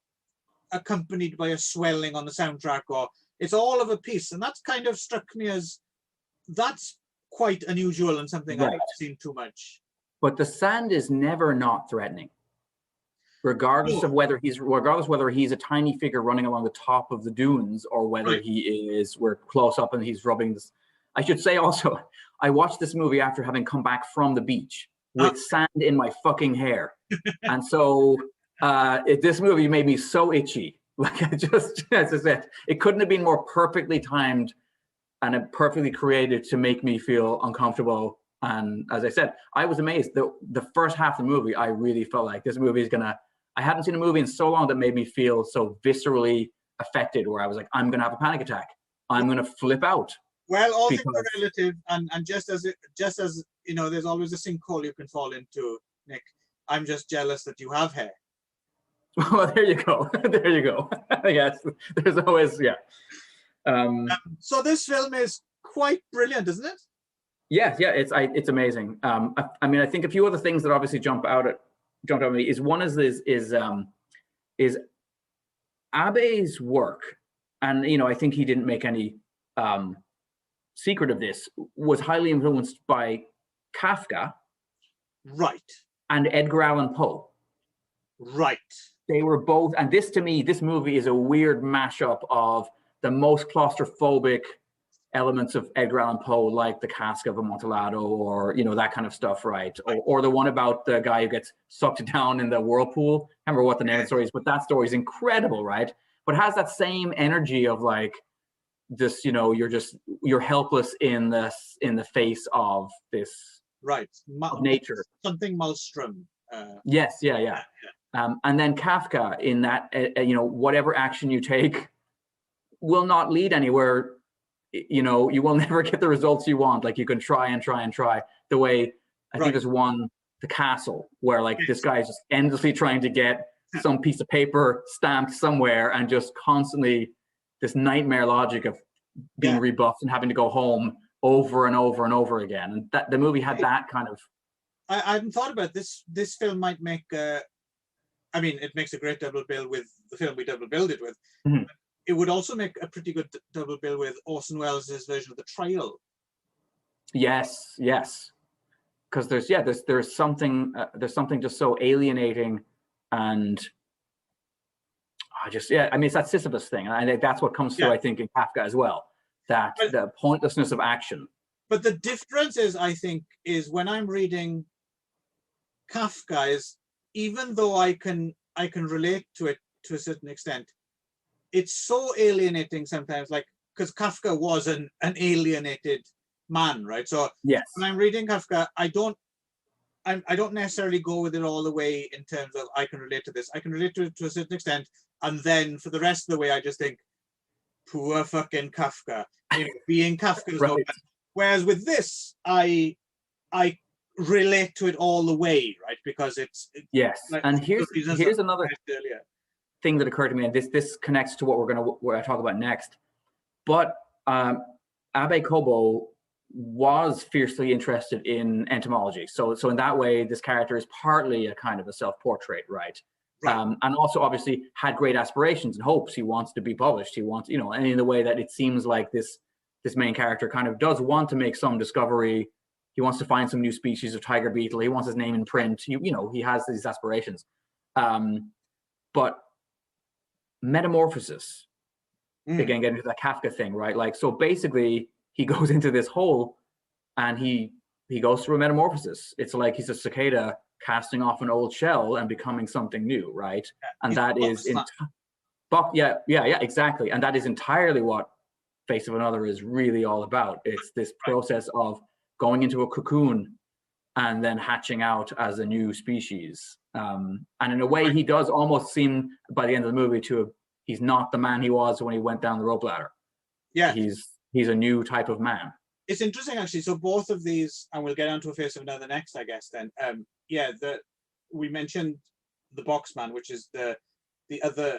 accompanied by a swelling on the soundtrack, or it's all of a piece. And that's kind of struck me as, that's quite unusual and something I've seen too much. But the sand is never not threatening, regardless of whether he's a tiny figure running along the top of the dunes, or whether we're close up and he's rubbing this. I should say also, I watched this movie after having come back from the beach with sand in my fucking hair. And so this movie made me so itchy. Like, as I said, it couldn't have been more perfectly timed and perfectly created to make me feel uncomfortable. And as I said, I was amazed. The first half of the movie, I really felt like this movie is gonna, I hadn't seen a movie in so long that made me feel so viscerally affected, where I was like, I'm gonna have a panic attack. I'm gonna flip out. Well, all things are relative, and just as you know, there's always a sinkhole you can fall into, Nick. I'm just jealous that you have hair. Well, there you go. There you go. Yes, there's always so this film is quite brilliant, isn't it? Yeah, it's amazing. I mean, I think a few other things that obviously jumped out at me is one is Abe's work, and you know, I think he didn't make any secret of this, was highly influenced by Kafka, right, and Edgar Allan Poe, right. They were both, and this to me, this movie is a weird mashup of the most claustrophobic elements of Edgar Allan Poe, like the cask of Amontillado, or you know, that kind of stuff, right? Or the one about the guy who gets sucked down in the whirlpool. I can't remember what the name of the story is, but that story is incredible, right? But it has that same energy of like this, you know, you're helpless in the face of this, right, of nature. Something Maelstrom. Yes, yeah. And then Kafka in that, you know, whatever action you take will not lead anywhere. You know, you will never get the results you want. Like, you can try and try and try. The way I think there's one, The Castle, where like this guy is just endlessly trying to get some piece of paper stamped somewhere, and just constantly this nightmare logic of being rebuffed and having to go home over and over and over again. And that the movie had that kind of. I hadn't thought about this. This film might make. I mean, it makes a great double bill with the film we double billed it with. It would also make a pretty good double bill with Orson Welles' version of The Trial. Yes. Because there's something just so alienating, and I mean, it's that Sisyphus thing, and I think that's what comes through, I think, in Kafka as well, that the pointlessness of action. But the difference is, I think, is when I'm reading Kafka, is even though I can relate to it to a certain extent, it's so alienating sometimes, like, because Kafka was an alienated man, right? So Yes. when I'm reading Kafka, I don't necessarily go with it all the way in terms of I can relate to this. I can relate to it to a certain extent, and then for the rest of the way, I just think, poor fucking Kafka, you know, being Kafka's Right. no better. Whereas with this, I relate to it all the way, right? Because it's Yes, like, and here's another earlier. thing that occurred to me, and this connects to what I talk about next. But Abe Kobo was fiercely interested in entomology, so in that way, this character is partly a kind of a self-portrait, right? Right. And also obviously had great aspirations and hopes. He wants to be published. He wants, you know, and in the way that it seems like this main character kind of does want to make some discovery. He wants to find some new species of tiger beetle. He wants his name in print. You know, he has these aspirations. But metamorphosis, again, getting into that Kafka thing, right? Like, so basically he goes into this hole and he goes through a metamorphosis. It's like he's a cicada casting off an old shell and becoming something new, right? And that is exactly. And that is entirely what Face of Another is really all about. It's this process of going into a cocoon and then hatching out as a new species. And in a way, he does almost seem, by the end of the movie, he's not the man he was when he went down the rope ladder. Yeah. He's a new type of man. It's interesting, actually. So both of these, and we'll get onto A Face of Another next, I guess, then. We mentioned The Boxman, which is the other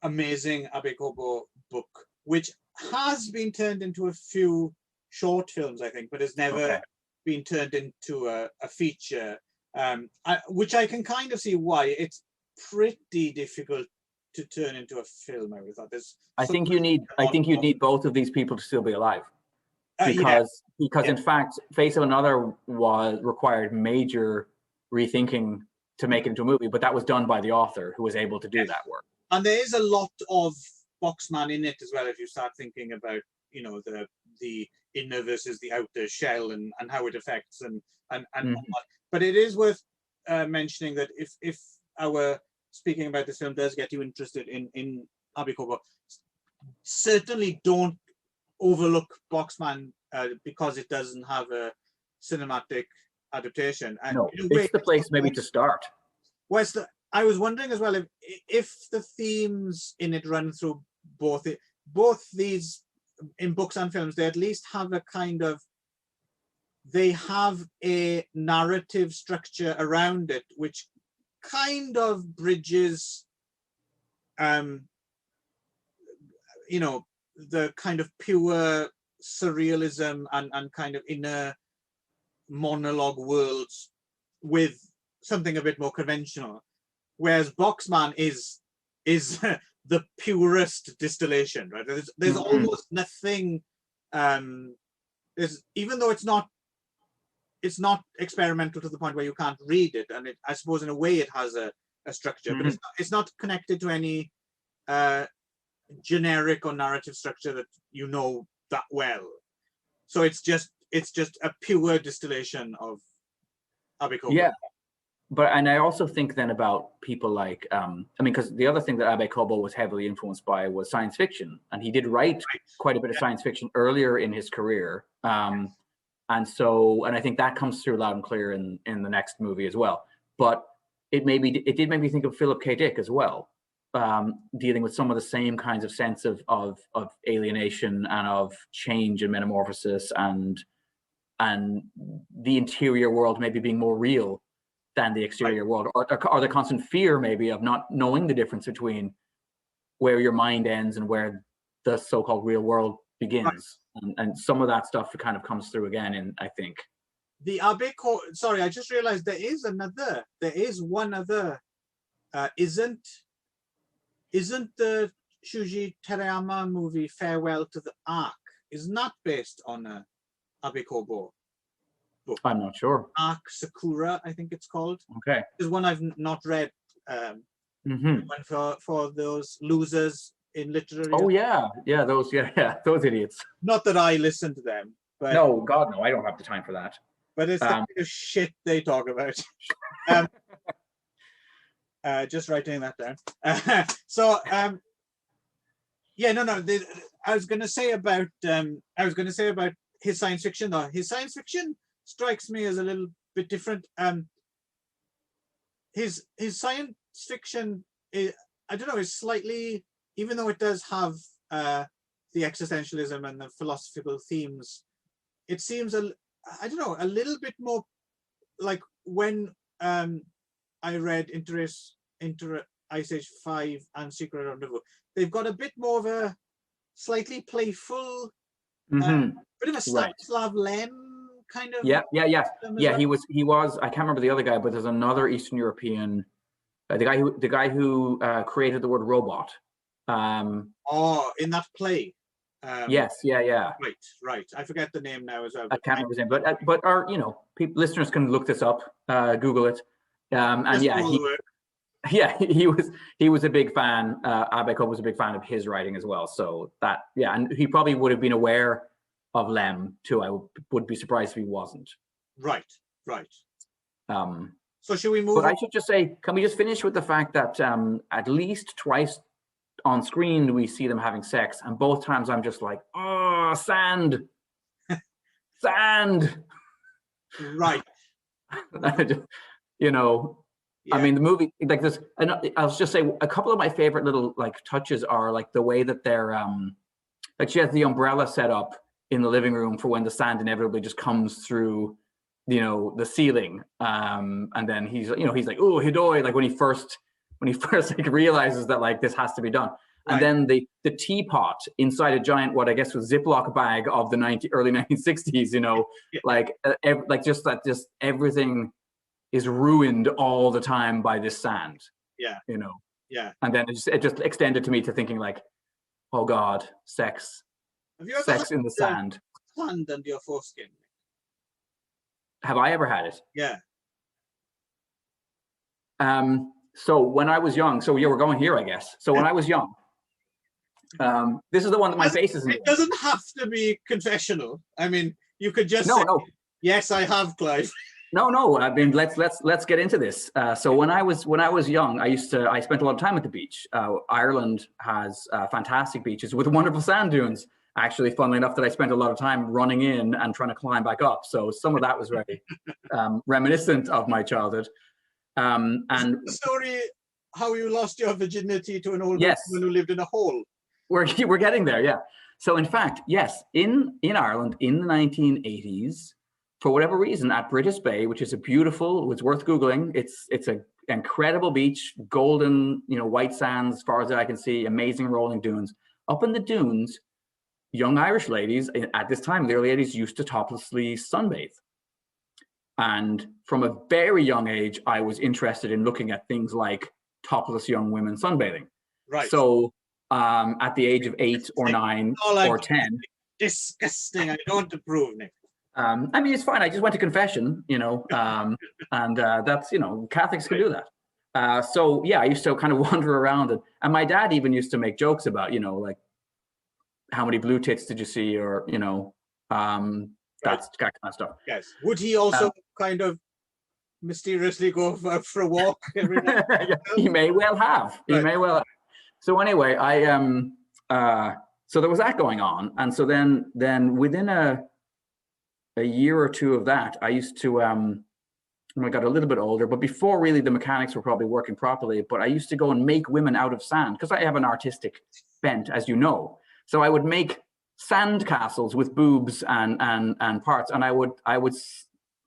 amazing Abe Kobo book, which has been turned into a few short films, I think, but has never been turned into a feature, which I can kind of see why. It's pretty difficult to turn into a film. I thought I think you need both of these people to still be alive, because in fact, Face of Another required major rethinking to make it into a movie, but that was done by the author, who was able to do that work. And there is a lot of Boxman in it as well, if you start thinking about, you know, the inner versus the outer shell and how it affects and but it is worth mentioning that if our speaking about this film does get you interested in Abe Kobo, certainly don't overlook Boxman because it doesn't have a cinematic adaptation. And no, it's the place maybe to start. I was wondering as well if the themes in it run through both these, in books and films, they at least have a kind of, they have a narrative structure around it, which kind of bridges, you know, the kind of pure surrealism and kind of inner monologue worlds with something a bit more conventional. Whereas Boxman is the purest distillation, right? There's almost nothing. Even though it's not experimental to the point where you can't read it, and I suppose in a way it has a structure, but it's not connected to any generic or narrative structure that you know that well. So it's just a pure distillation of Abe Kobo. Yeah. And I also think then about people like, I mean, because the other thing that Abe Kobo was heavily influenced by was science fiction. And he did write quite a bit of science fiction earlier in his career. And I think that comes through loud and clear in the next movie as well. But it did make me think of Philip K. Dick as well, dealing with some of the same kinds of sense of alienation and of change and metamorphosis and the interior world maybe being more real than the exterior world, or the constant fear maybe of not knowing the difference between where your mind ends and where the so-called real world begins. And some of that stuff kind of comes through again in, I think. The Abe Kobo, sorry, I just realized there is one other, isn't the Shuji Terayama movie Farewell to the Ark, is not based on a Abe Kobo book? I'm not sure. Ark Sakura, I think it's called. Okay. There's one I've not read. One for those losers in literary. Oh those those idiots. Not that I listen to them, but no, God no, I don't have the time for that. But it's the kind of shit they talk about. Just writing that down. So yeah, no. I was going to say about his science fiction. Though his science fiction strikes me as a little bit different. His science fiction, I don't know, is slightly, even though it does have the existentialism and the philosophical themes, it seems I don't know, a little bit more like when I read Inter Ice Age 5 and Secret Rendezvous. They've got a bit more of a slightly playful, bit of a Stanislav Lem kind of. Yeah. He was. I can't remember the other guy, but there's another Eastern European, the guy who created the word robot. Oh, in that play. Yes. Yeah. Right. I forget the name now as well. I can't remember his name, but our listeners can look this up, Google it, and yeah, he was a big fan. Abaco was a big fan of his writing as well. So that, yeah, and he probably would have been aware of Lem too. I would be surprised if he wasn't. Right. So should we move? But I should just say, can we just finish with the fact that at least twice on screen we see them having sex, and both times I'm just like, oh, sand. Right. I mean, the movie, like this, and I'll just say a couple of my favorite little like touches are like the way that they're like she has the umbrella set up in the living room for when the sand inevitably just comes through, the ceiling, and then he's like, oh, Hidoi, like when he first like realizes that like this has to be done. Right. And then the teapot inside a giant, what I guess was Ziploc bag of the early 1960s, like just everything is ruined all the time by this sand. Yeah. Yeah. And then it just extended to me to thinking like, oh God, sex. Have you ever sex in the sand? Sand under your foreskin? Have I ever had it? Yeah. So when I was young, so yeah, we're going here, I guess. So when I was young, this is the one that my face is in. It doesn't have to be confessional. I mean, you could just say, yes, I have, Clive. No. I mean, let's get into this. So when I was young, I spent a lot of time at the beach. Ireland has fantastic beaches with wonderful sand dunes. Actually, funnily enough, that I spent a lot of time running in and trying to climb back up. So some of that was very reminiscent of my childhood. And the story how you lost your virginity to an old woman who lived in a hole. We're getting there, yeah. So in fact, yes, in Ireland in the 1980s, for whatever reason, at British Bay, which is it's worth Googling. It's an incredible beach, golden, white sands as far as I can see, amazing rolling dunes. Up in the dunes, young Irish ladies at this time, in the early 80s, used to toplessly sunbathe. And from a very young age, I was interested in looking at things like topless young women sunbathing. Right. So at the age of 8 or 9 or 10. Disgusting. I don't approve, Nick. I mean, it's fine. I just went to confession, and that's, Catholics can do that. So yeah, I used to kind of wander around, and my dad even used to make jokes about, like, how many blue tits did you see, or that kind of stuff. Yes. Would he also kind of mysteriously go for a walk every night? He may well have. Right. He may well have. So anyway, so there was that going on, and so then within a year or two of that, I used to when I got a little bit older, but before really the mechanics were probably working properly, but I used to go and make women out of sand because I have an artistic bent, as you know. So I would make sand castles with boobs and parts, and I would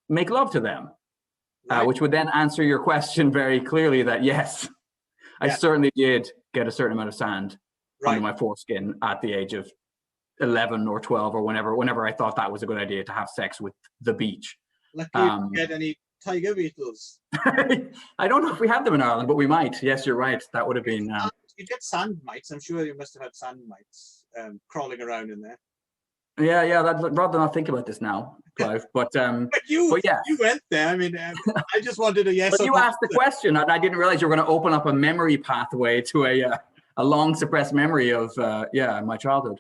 make love to them, right. Which would then answer your question very clearly that yes, I certainly did get a certain amount of sand under my foreskin at the age of 11 or 12 or whenever I thought that was a good idea to have sex with the beach. Lucky you didn't get any tiger beetles. I don't know if we have them in Ireland, but we might. Yes, you're right. That would have been. You get sand mites. I'm sure you must have had sand mites crawling around in there. Yeah. I'd rather not think about this now, Clive. But you went there. I mean, I just wanted a yes. But you asked the question, and I didn't realize you were going to open up a memory pathway to a long suppressed memory of my childhood.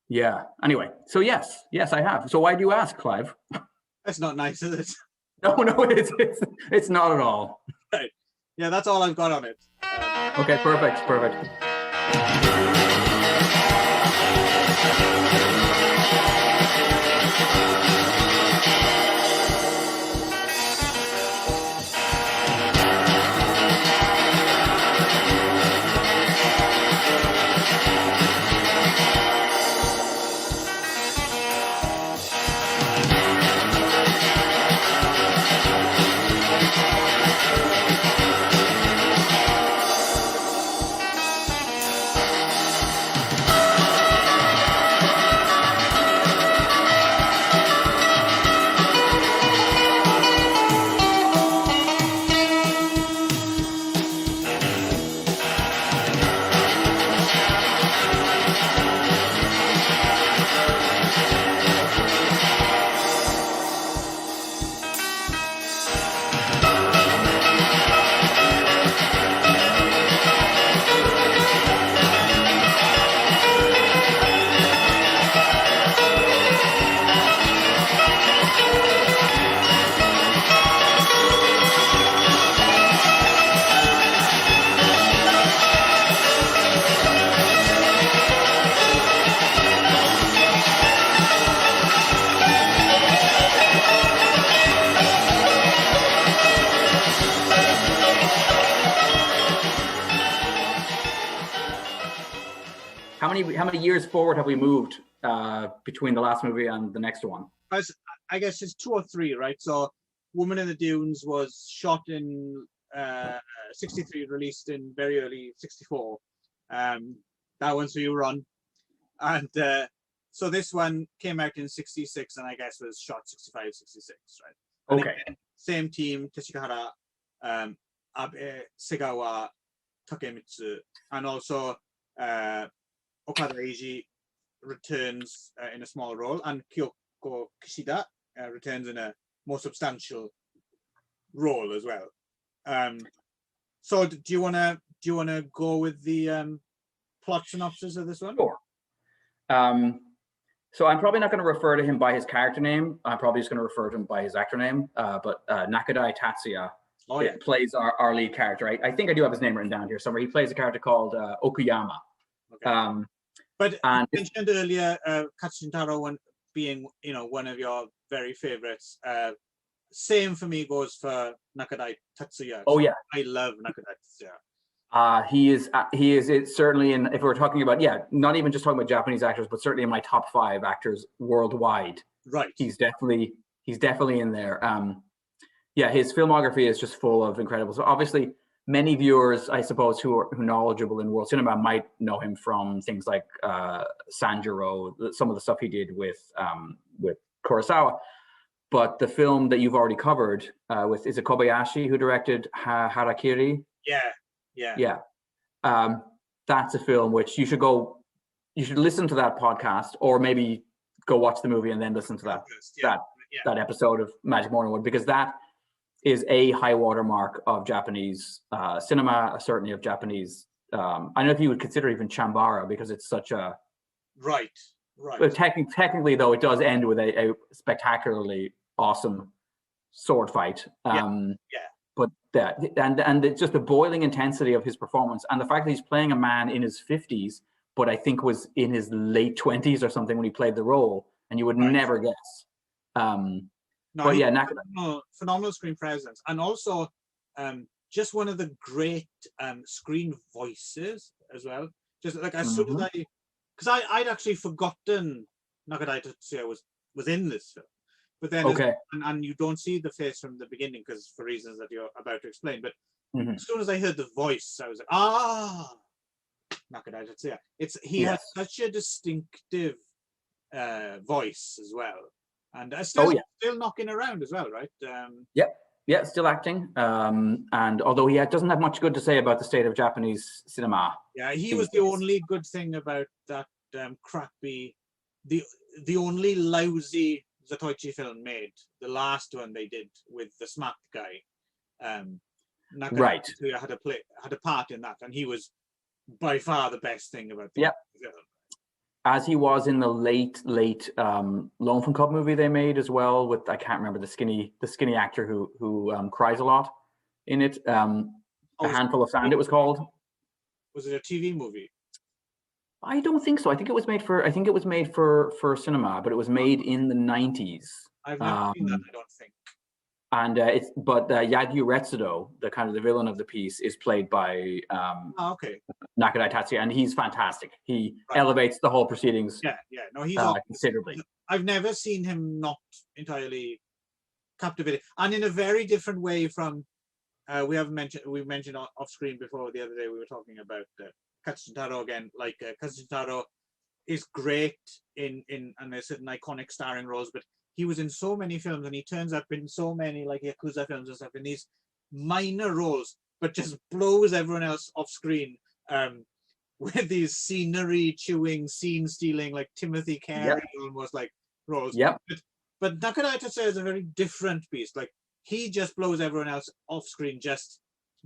Anyway, so yes, I have. So why do you ask, Clive? That's not nice, is it? No, it's not at all. Right. Yeah, that's all I've got on it. Okay, perfect. How many years forward have we moved between the last movie and the next one? I guess it's 2 or 3, right? So Woman in the Dunes was shot in 63, released in very early 64. That one's for you, Ron. And so this one came out in 66 and I guess was shot 65, 66, right? And Okay. again, same team, Teshigahara, Abe, Segawa, Takemitsu, and also Okada Eiji returns in a small role, and Kyoko Kishida returns in a more substantial role as well. So do you wanna go with the plot synopsis of this one? Sure. So I'm probably not going to refer to him by his character name. I'm probably just going to refer to him by his actor name. But Nakadai Tatsuya plays our lead character. I think I do have his name written down here somewhere. He plays a character called Okuyama. Okay. But you mentioned earlier Katsushintaro one being, one of your very favorites. Same for me goes for Nakadai Tatsuya. Oh yeah, I love Nakadai Tatsuya. He is certainly in, if we're talking about, not even just talking about Japanese actors, but certainly in my top 5 actors worldwide. Right. He's definitely in there. His filmography is just full of incredible. So obviously many viewers, I suppose, who are knowledgeable in world cinema might know him from things like Sanjuro, some of the stuff he did with Kurosawa. But the film that you've already covered is it Kobayashi who directed Harakiri? Yeah. That's a film which you should listen to that podcast, or maybe go watch the movie and then listen to that episode of Magic Morning Wood, because that is a high watermark of Japanese cinema, certainly of Japanese. I don't know if you would consider even Chambara, because it's such a right. But technically, though, it does end with a spectacularly awesome sword fight. But it's just the boiling intensity of his performance, and the fact that he's playing a man in his 50s, but I think was in his late 20s or something when he played the role, and you would never guess. Phenomenal screen presence, and also just one of the great screen voices as well. Just like as soon as because I'd actually forgotten Nakadai Tatsuya was in this film. But then, and you don't see the face from the beginning because for reasons that you're about to explain. But as soon as I heard the voice, I was like, Nakadai Tatsuya. He has such a distinctive voice as well, and still knocking around as well, right? Still acting. And although he doesn't have much good to say about the state of Japanese cinema. Yeah, he was the only good thing about that crappy, the only lousy Zatoichi film made, the last one they did with the smart guy. Nakadai had a part in that, and he was by far the best thing about the film. as he was in the late Lone from Cub movie they made as well, with, I can't remember the skinny actor who cries a lot in it. A Handful of Sand, it was called. Was it a TV movie? I don't think so. I think it was made for cinema, but it was made in the 90s. I've never seen that, I don't think. And Yagyu Retsudo, the villain of the piece, is played by okay. Nakadai Tatsuya, and he's fantastic. He elevates the whole proceedings. Yeah. No, he's considerably. I've never seen him not entirely captivated, and in a very different way from we mentioned off screen before the other day. We were talking about Katsushitaro again. Like Katsushitaro is great in and there's certain iconic starring roles, but he was in so many films, and he turns up in so many like Yakuza films and stuff in these minor roles, but just blows everyone else off screen with these scenery chewing, scene stealing, like Timothy Carey almost like roles. Yep. But Nakadai Tatsuya is a very different beast. Like he just blows everyone else off screen just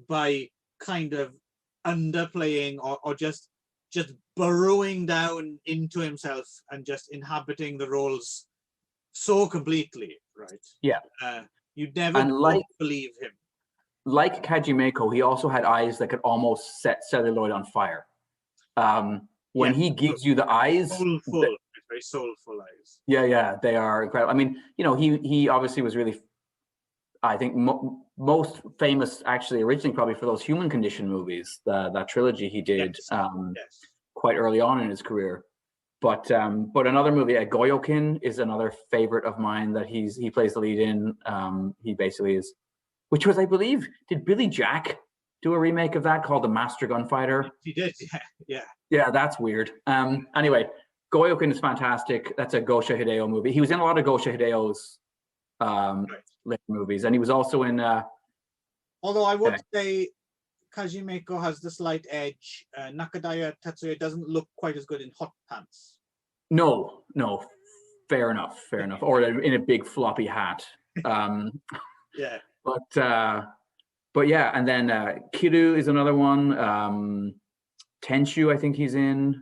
by kind of underplaying or just burrowing down into himself and just inhabiting the roles so completely, right? Yeah. You'd never believe him. Like Kajimeko, he also had eyes that could almost set celluloid on fire. When he gives you the eyes, soulful, very soulful eyes. Yeah, they are incredible. I mean, he obviously was really, I think, most famous actually originally probably for those Human Condition movies, that trilogy he did quite early on in his career. But another movie, Goyokin, is another favorite of mine that he plays the lead in. He basically is, which was, I believe, did Billy Jack do a remake of that called The Master Gunfighter? He did, yeah. Yeah, that's weird. Anyway, Goyokin is fantastic. That's a Gosha Hideo movie. He was in a lot of Gosha Hideo's later movies, and he was also in. Although I would say Kajimeko has the slight edge. Nakadai Tatsuya doesn't look quite as good in Hot Pants. No, fair enough. Or in a big floppy hat. Yeah. But yeah, and then Kiru is another one. Tenshu, I think he's in.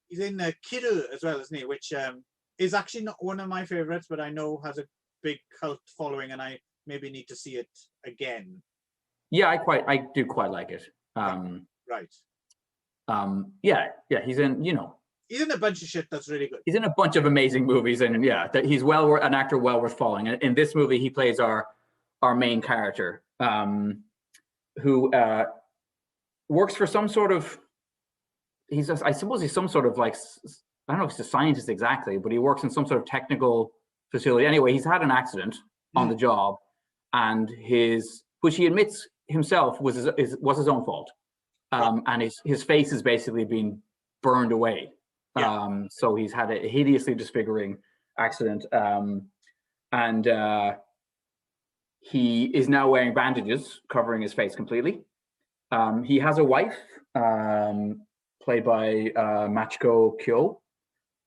He's in Kiru as well, isn't he? Which is actually not one of my favorites, but I know has a big cult following, and I maybe need to see it again. Yeah, I do quite like it. Right. Yeah, he's in, He's in a bunch of shit that's really good. He's in a bunch of amazing movies, and that he's an actor well worth following. And in this movie, he plays our main character, who works for some sort of. I suppose he's some sort of like, I don't know if he's a scientist exactly, but he works in some sort of technical facility. Anyway, he's had an accident on the job, and which he admits himself was his own fault, and his face has basically been burned away. So he's had a hideously disfiguring accident, and he is now wearing bandages covering his face completely. He has a wife, played by Machiko Kyo,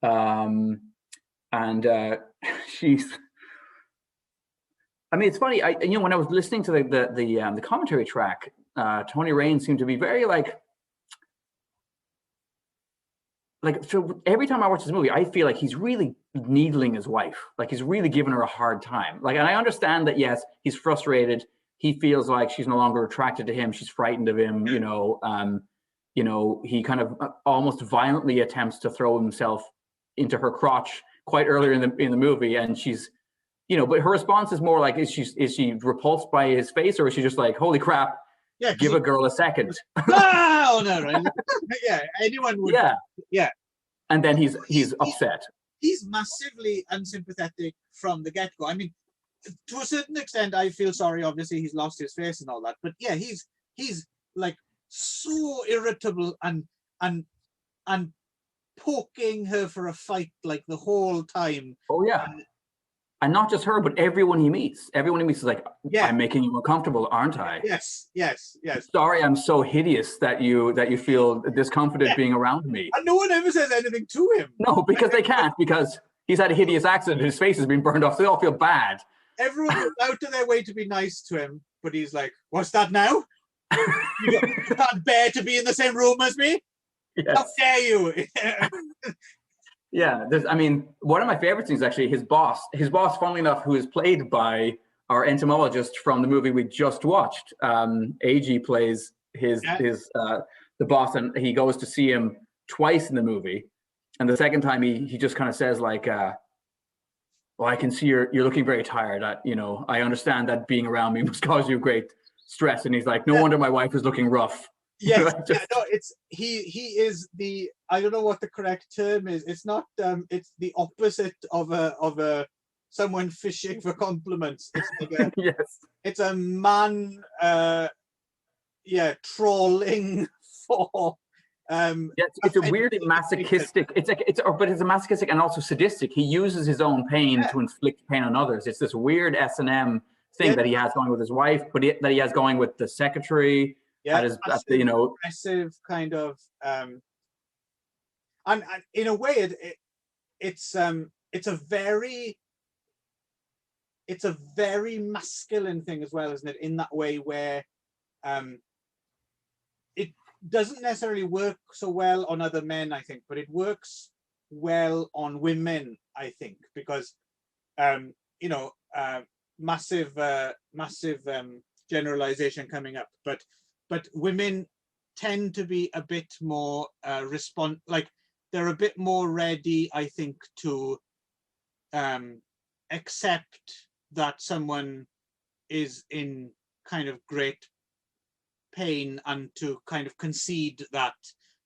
and she's. I mean, it's funny. When I was listening to the commentary track, Tony Rain seemed to be very like. So every time I watch this movie, I feel like he's really needling his wife. Like he's really giving her a hard time. Like, and I understand that, yes, he's frustrated. He feels like she's no longer attracted to him. She's frightened of him. He kind of almost violently attempts to throw himself into her crotch quite earlier in the movie, and she's, but her response is more like, is she repulsed by his face, or is she just like, holy crap? Yeah, give a girl a second. No, right? Yeah, anyone would. Yeah. And then he's upset. He's massively unsympathetic from the get-go. I mean, to a certain extent, I feel sorry. Obviously, he's lost his face and all that. But yeah, he's like so irritable and poking her for a fight like the whole time. Oh yeah. And not just her, but everyone he meets. Everyone he meets is like, I'm making you uncomfortable, aren't I? Yes. Sorry, I'm so hideous that you feel discomforted being around me. And no one ever says anything to him. No, because they can't, because he's had a hideous accident, his face has been burned off, so they all feel bad. Everyone goes out of their way to be nice to him, but he's like, what's that now? You can't bear to be in the same room as me? Yes. How dare you? Yeah, I mean, one of my favorite things actually, his boss, funnily enough, who is played by our entomologist from the movie we just watched. AG plays the boss, and he goes to see him twice in the movie. And the second time he just kind of says like, well, I can see you're looking very tired. I understand that being around me must cause you great stress. And he's like, no wonder my wife is looking rough. Yes, no, it's he is the, I don't know what the correct term is. It's not it's the opposite of a someone fishing for compliments. It's like yes. It's a man trolling for it's a weirdly masochistic, but it's a masochistic and also sadistic. He uses his own pain to inflict pain on others. It's this weird S&M thing that he has going with his wife, but that he has going with the secretary. Aggressive kind of and in a way it's a very masculine thing as well, isn't it, in that way where it doesn't necessarily work so well on other men, I think, but it works well on women, I think, because massive generalization coming up, but women tend to be a bit more they're a bit more ready, I think, to accept that someone is in kind of great pain and to kind of concede that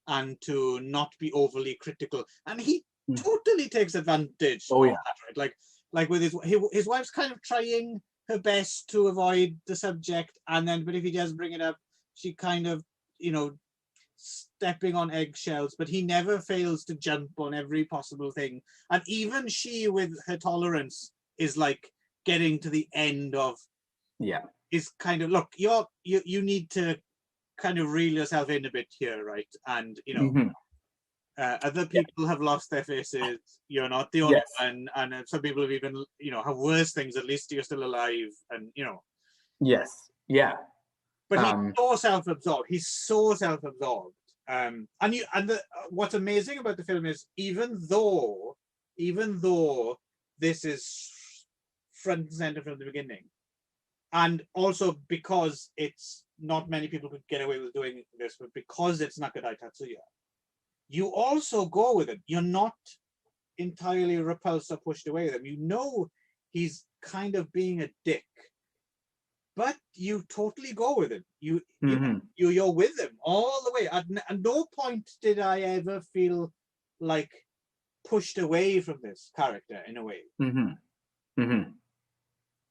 and to not be overly critical. And he totally takes advantage of that, right? Like with his wife's kind of trying her best to avoid the subject, and then but if he does bring it up, she kind of, stepping on eggshells, but he never fails to jump on every possible thing. And even she, with her tolerance, is like getting to the end of, is kind of, look, you need to kind of reel yourself in a bit here, right? And other people have lost their faces. You're not the only one, and some people have even have worse things. At least you're still alive, and Yes, yeah. But he's so self-absorbed. What's amazing about the film is even though this is front and center from the beginning, and also because it's not many people could get away with doing this, but because it's Nakadai Tatsuya, you also go with it. You're not entirely repulsed or pushed away with him. He's kind of being a dick, but you totally go with him. You're with him all the way. At no point did I ever feel like pushed away from this character in a way.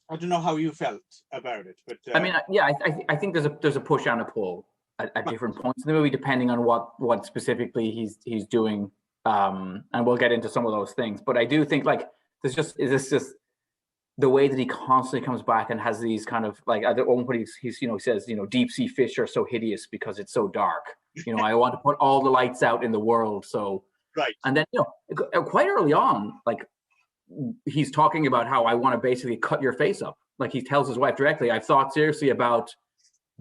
I don't know how you felt about it, but I mean, I think there's a push and a pull at different points in the movie, depending on what specifically he's doing, and we'll get into some of those things. But I do think like is this just the way that he constantly comes back and has these kind of like at one point he says deep sea fish are so hideous because it's so dark. I want to put all the lights out in the world. So right, and then quite early on, like he's talking about how I want to basically cut your face up. Like he tells his wife directly, I've thought seriously about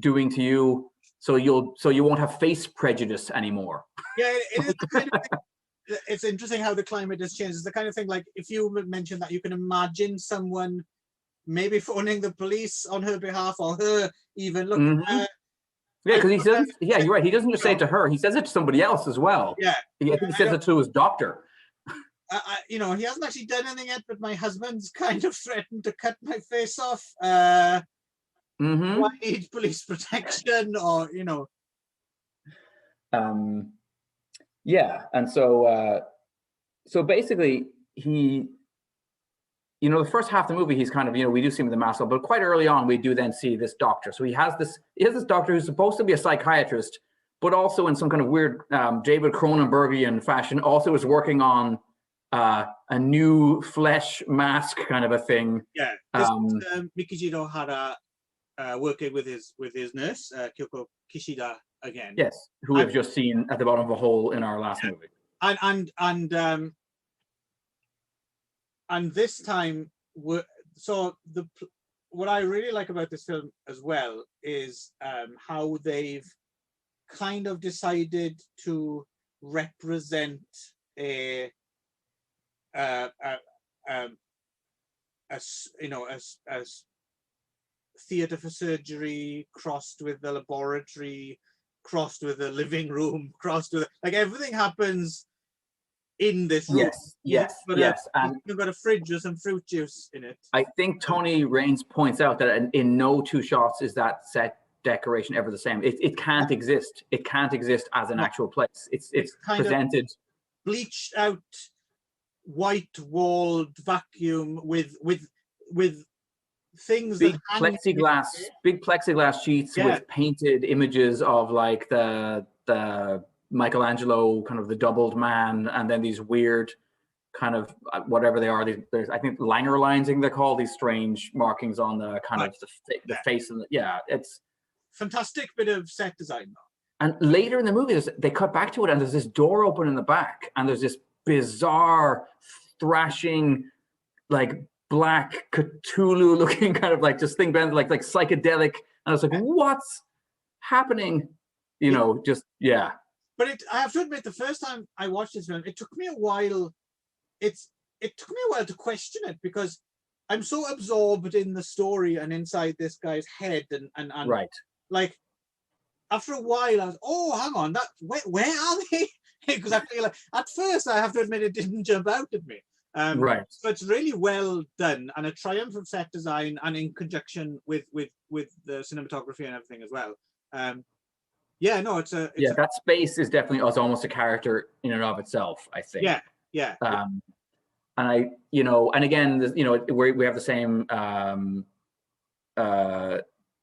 doing to you so you won't have face prejudice anymore. Yeah, it is the kind of thing. It's interesting how the climate has changed. It's the kind of thing, like if you mentioned that, you can imagine someone maybe phoning the police on her behalf, or her even look. Yeah, because he says, yeah, you're right. He doesn't just say it to her; he says it to somebody else as well. Yeah, I think he says it to his doctor. He hasn't actually done anything yet, but my husband's kind of threatened to cut my face off. Do I need police protection, or Yeah, and so basically he, the first half of the movie he's kind of, we do see him in the mask, but quite early on we do then see this doctor. So he has this doctor who's supposed to be a psychiatrist, but also in some kind of weird David Cronenbergian fashion, also is working on a new flesh mask kind of a thing. Yeah, this is Mikijiro Hara working with his nurse Kyoko Kishida again. Yes, who we've just seen at the bottom of a hole in our last movie. And this time, what I really like about this film as well is how they've kind of decided to represent a theater for surgery crossed with the laboratory, crossed with the living room, crossed with like everything happens in this room. Yes. And you've got a fridge with some fruit juice in it. I think Tony Raines points out that in no two shots is that set decoration ever the same. It can't exist. It can't exist as an actual place. It's kind presented of bleached out, white walled vacuum with things big that big plexiglass sheets with painted images of like the Michelangelo, kind of the doubled man, and then these weird kind of whatever they are. There's I think Langer lines, I think they're called, these strange markings on the kind of the face and it's fantastic bit of set design though. And later in the movie, they cut back to it, and there's this door open in the back, and there's this bizarre thrashing, like black Cthulhu looking kind of like just thing, like psychedelic. And I was like, what's happening? But I have to admit, the first time I watched this film, it took me a while. It took me a while to question it, because I'm so absorbed in the story and inside this guy's head, and right. Like after a while, I was, hang on, where are they? Because I feel like at first, I have to admit, it didn't jump out at me. Right. So it's really well done, and a triumph of set design, and in conjunction with the cinematography and everything as well. That space is definitely almost a character in and of itself, I think. Yeah. And and again, we have the same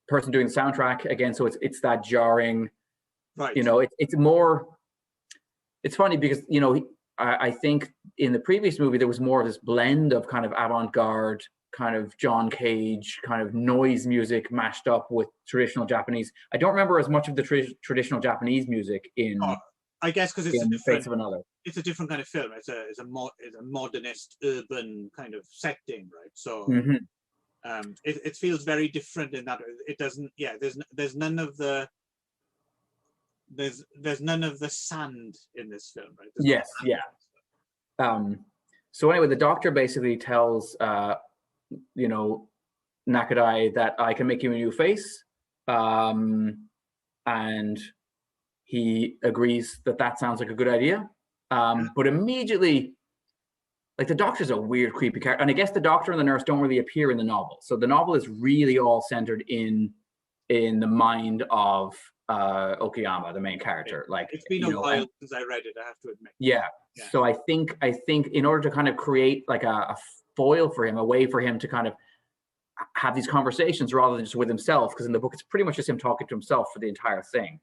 person doing the soundtrack again, so it's that jarring. Right. It's funny because I think in the previous movie there was more of this blend of kind of avant-garde, kind of John Cage, kind of noise music mashed up with traditional Japanese. I don't remember as much of the traditional Japanese music in. I guess because it's a different kind of film. It's a modernist urban kind of setting, right? So it feels very different in that it doesn't. Yeah, there's none of the. There's none of the sand in this film, right? Yes, so anyway, the doctor basically tells Nakadai that I can make you a new face, and he agrees that sounds like a good idea. But immediately, like, the doctor's a weird, creepy character, and I guess the doctor and the nurse don't really appear in the novel. So the novel is really all centered in the mind of Okayama, the main character. Like, it's been a while since I read it, I have to admit. Yeah. So I think in order to kind of create like a foil for him, a way for him to kind of have these conversations rather than just with himself, because in the book it's pretty much just him talking to himself for the entire thing.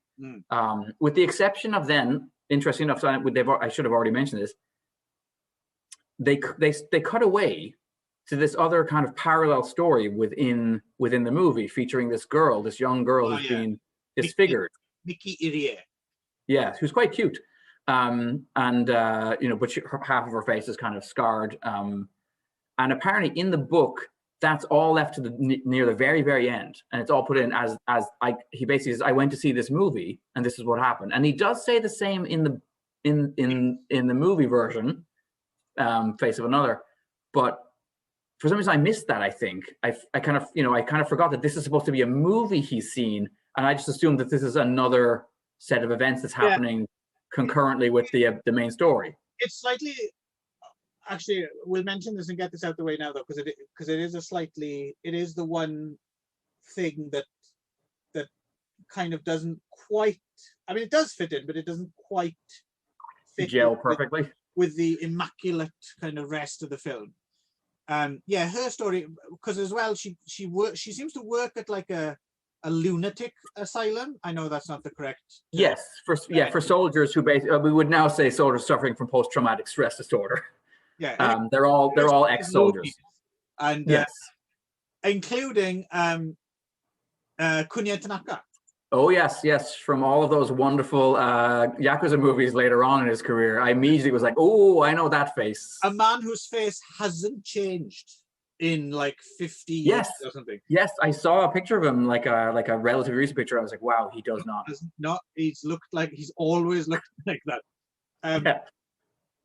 With the exception of then, interesting enough, I should have already mentioned this, they cut away to this other kind of parallel story within the movie, featuring this young girl who's being disfigured. Miki Irie. Yeah, who's quite cute. But half of her face is kind of scarred. And apparently in the book, that's all left to near the very, very end. And it's all put in he basically says, I went to see this movie and this is what happened. And he does say the same in the movie version, Face of Another. But for some reason I missed that, I think. I kind of forgot that this is supposed to be a movie he's seen. And I just assumed that this is another set of events that's happening concurrently with the main story. It's slightly, actually, we'll mention this and get this out the way now, though, because it is the one thing that kind of doesn't quite. I mean, it does fit in, but it doesn't quite fit gel perfectly with the immaculate kind of rest of the film. Her story, because as well, she seems to work at like a lunatic asylum. I know that's not the correct term. Yes, for soldiers who basically, we would now say soldiers suffering from post-traumatic stress disorder. Yeah, they're all ex-soldiers, and yes, including Kunya Tanaka. Oh yes, from all of those wonderful Yakuza movies later on in his career. I immediately was like, oh, I know that face. A man whose face hasn't changed in like 50 years or something. Yes, I saw a picture of him, like a relatively recent picture. I was like, wow, he does not. He's always looked like that. Yeah.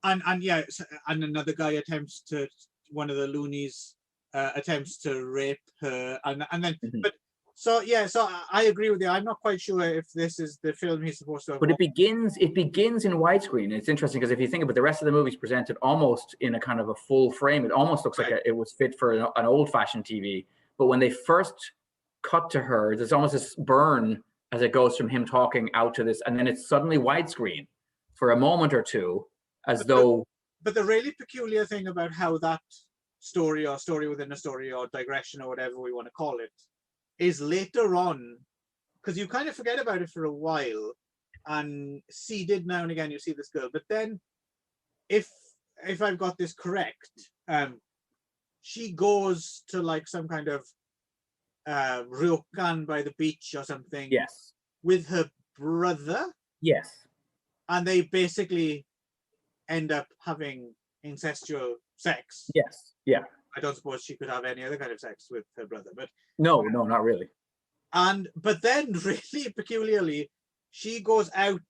And yeah, and another guy attempts to, one of the loonies attempts to rape her, and then but so yeah, so I agree with you. I'm not quite sure if this is the film he's supposed to have But it watched. begins in widescreen. It's interesting because if you think about the rest of the movie is presented almost in a kind of a full frame. It almost looks like Right. it was fit for an old-fashioned TV. But when they first cut to her, there's almost this burn as it goes from him talking out to this, and then it's suddenly widescreen for a moment or two, as though. But the really peculiar thing about how that story, or story within a story, or digression, or whatever we want to call it, is later on, because you kind of forget about it for a while, and seeded now and again you see this girl, but then if I've got this correct, she goes to like some kind of ryokan by the beach or something, Yes. with her brother, Yes. and they basically end up having incestual sex. Yes. Yeah. I don't suppose she could have any other kind of sex with her brother, but No, not really. but then really peculiarly, she goes out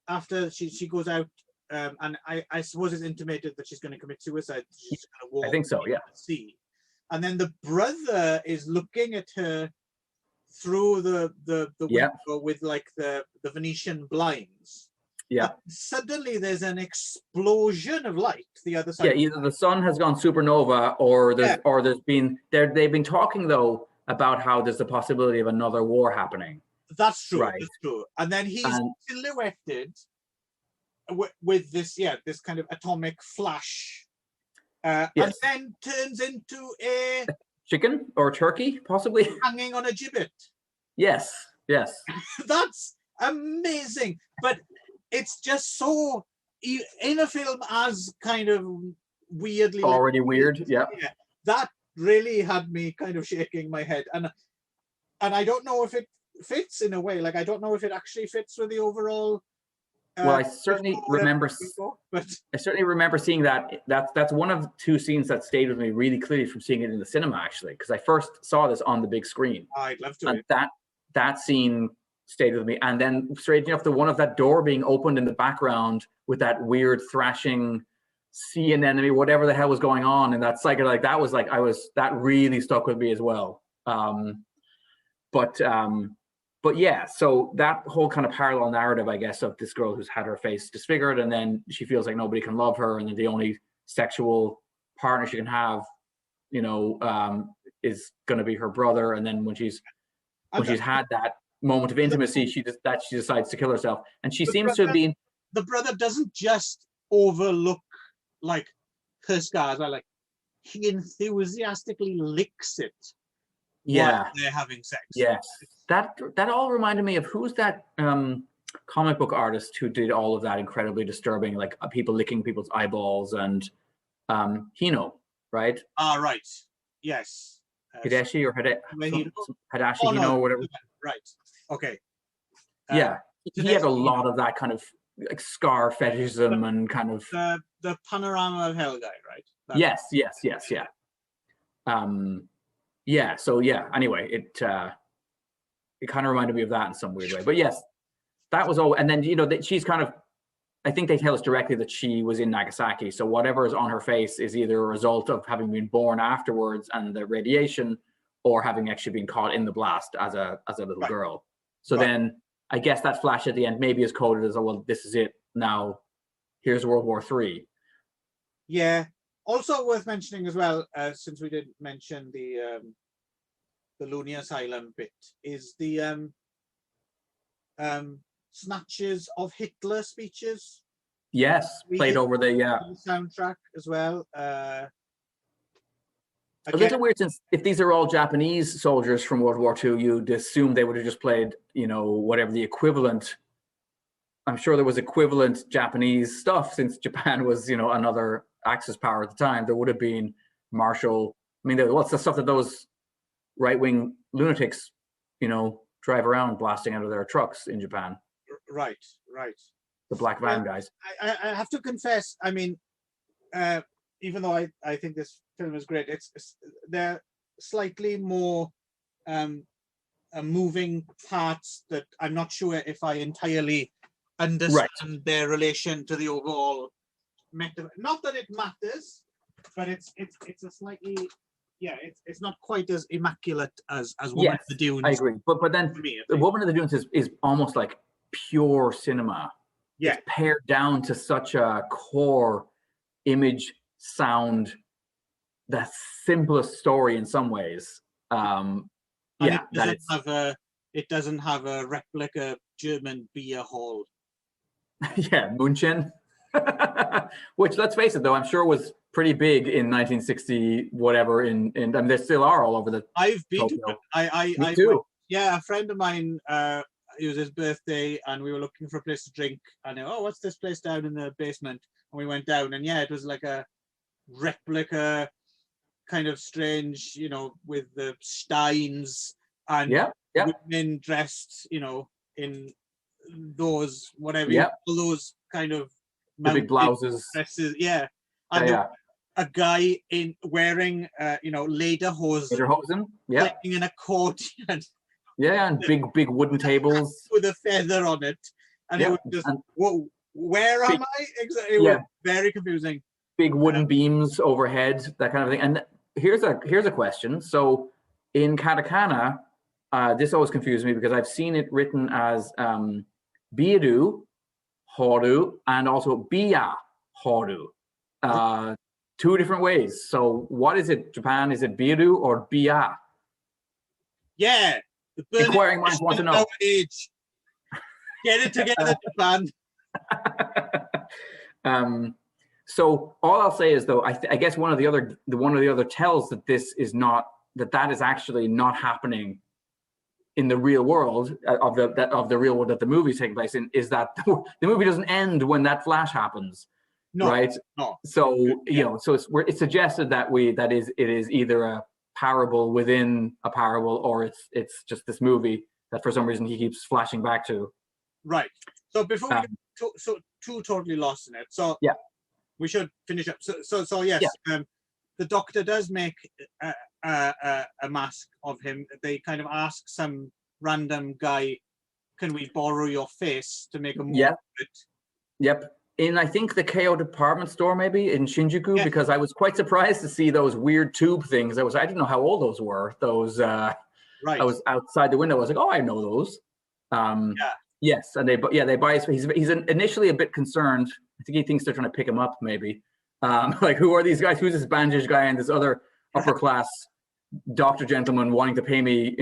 after she goes out, and I suppose it's intimated that she's going to commit suicide. She's going to walk. I think so. Yeah. Sea, and then the brother is looking at her through the window with like the Venetian blinds. Yeah. And suddenly there's an explosion of light the other side. Yeah, either the sun has gone supernova, or they've been talking though about how there's the possibility of another war happening. That's true. Right. That's true. And then he's silhouetted with this kind of atomic flash, and then turns into a chicken or turkey, possibly hanging on a gibbet. Yes. That's amazing, but it's just so, in a film as kind of weirdly already weird. Yeah, that really had me kind of shaking my head, and I don't know if it fits in a way. Like, I don't know if it actually fits with the overall. Well, I certainly remember. I certainly remember seeing that. That's one of two scenes that stayed with me really clearly from seeing it in the cinema, actually, because I first saw this on the big screen. I'd love to. And that scene stayed with me. And then, strangely enough, the one of that door being opened in the background with that weird thrashing sea anemone, whatever the hell was going on, and that cycle, like that really stuck with me as well. But yeah, so that whole kind of parallel narrative, I guess, of this girl who's had her face disfigured, and then she feels like nobody can love her, and then the only sexual partner she can have, is going to be her brother. And then when she's had that moment of intimacy, she decides to kill herself, and she seems to be. The brother doesn't just overlook like her scars, like he enthusiastically licks it. Yeah, while they're having sex. Yes, that all reminded me of who's that comic book artist who did all of that incredibly disturbing, like people licking people's eyeballs, and Hino, right? Right. Yes. Hideshi or Hadashi Hino, or whatever. Right. Okay. Yeah, he had a lot of that kind of like scar fetishism and kind of the panorama of hell guy, right? Yes. Yeah. Yeah. So yeah. Anyway, it kind of reminded me of that in some weird way. But yes, that was all. And then that she's kind of. I think they tell us directly that she was in Nagasaki. So whatever is on her face is either a result of having been born afterwards and the radiation, or having actually been caught in the blast as a little girl. So then I guess that flash at the end maybe is coded as, well, this is it now. Here's World War III. Yeah. Also worth mentioning as well, since we did mention the Looney Asylum bit, is the snatches of Hitler speeches. Yes, played over the soundtrack as well. A little weird, since if these are all Japanese soldiers from World War II, you'd assume they would have just played, whatever the equivalent. I'm sure there was equivalent Japanese stuff, since Japan was, another Axis power at the time. There would have been Marshall. I mean, what's the stuff that those right-wing lunatics, drive around blasting out of their trucks in Japan? Right. The black van guys. I have to confess, I mean, even though I think this film is great, they're slightly more moving parts that I'm not sure if I entirely understand their relation to the overall meta. Not that it matters, but it's a slightly, yeah, it's not quite as immaculate as Woman of the Dunes. I agree. But then the Woman of the Dunes is almost like pure cinema. Yeah. It's pared down to such a core image, sound, the simplest story in some ways. It doesn't have a replica German beer hall. Yeah, München. Which, let's face it, though, I'm sure was pretty big in 1960 whatever. I mean, there still are all over the. I've been Tokyo. to it. Me too. Yeah, a friend of mine. It was his birthday, and we were looking for a place to drink. And what's this place down in the basement? And we went down, and yeah, it was like a replica, kind of strange, with the steins and women dressed, in those whatever, all those kind of the big blouses, dresses, and a guy wearing lederhosen, playing in a courtyard. Yeah, and big wooden tables with a feather on it, and it was just, whoa, where am I? Exactly, it was very confusing. Big wooden beams overhead, that kind of thing. And here's a question. So in katakana, this always confuses me because I've seen it written as biru, horu, and also biya, horu. Two different ways. So what is it, Japan? Is it biru or biya? Yeah. Inquiring minds want to know. Age. Get it together, Japan. So all I'll say is, though, I guess one of the other tells that this is not that is actually not happening in the real world of the real world that the movie's taking place in, is that the movie doesn't end when that flash happens. No, right? No. So so it's suggested that it is either a parable within a parable, or it's just this movie that for some reason he keeps flashing back to. Right. So before we get too totally lost in it, so we should finish up. So yes, the doctor does make a mask of him. They kind of ask some random guy, "Can we borrow your face to make a mold of it?" Yep. In, I think, the KO department store, maybe in Shinjuku, because I was quite surprised to see those weird tube things. I didn't know how old those were. Those, I was outside the window. I was like, oh, I know those. Yes, and they buy his. He's initially a bit concerned. I think he thinks they're trying to pick him up, maybe. Like, who are these guys? Who's this bandaged guy and this other upper class doctor gentleman wanting to pay me,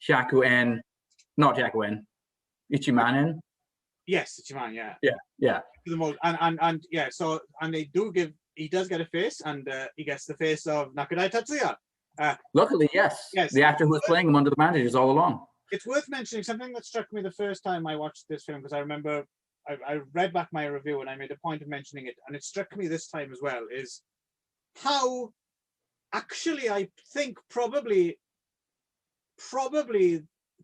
shaku-en, not shaku-en, ichiman-en? Yes, Ichiman, yeah. The most, and so he does get a face, and he gets the face of Nakadai Tatsuya. Luckily, yes, the actor who was playing him under the bandages all along. It's worth mentioning something that struck me the first time I watched this film, because I remember I read back my review and I made a point of mentioning it, and it struck me this time as well, is how actually I think probably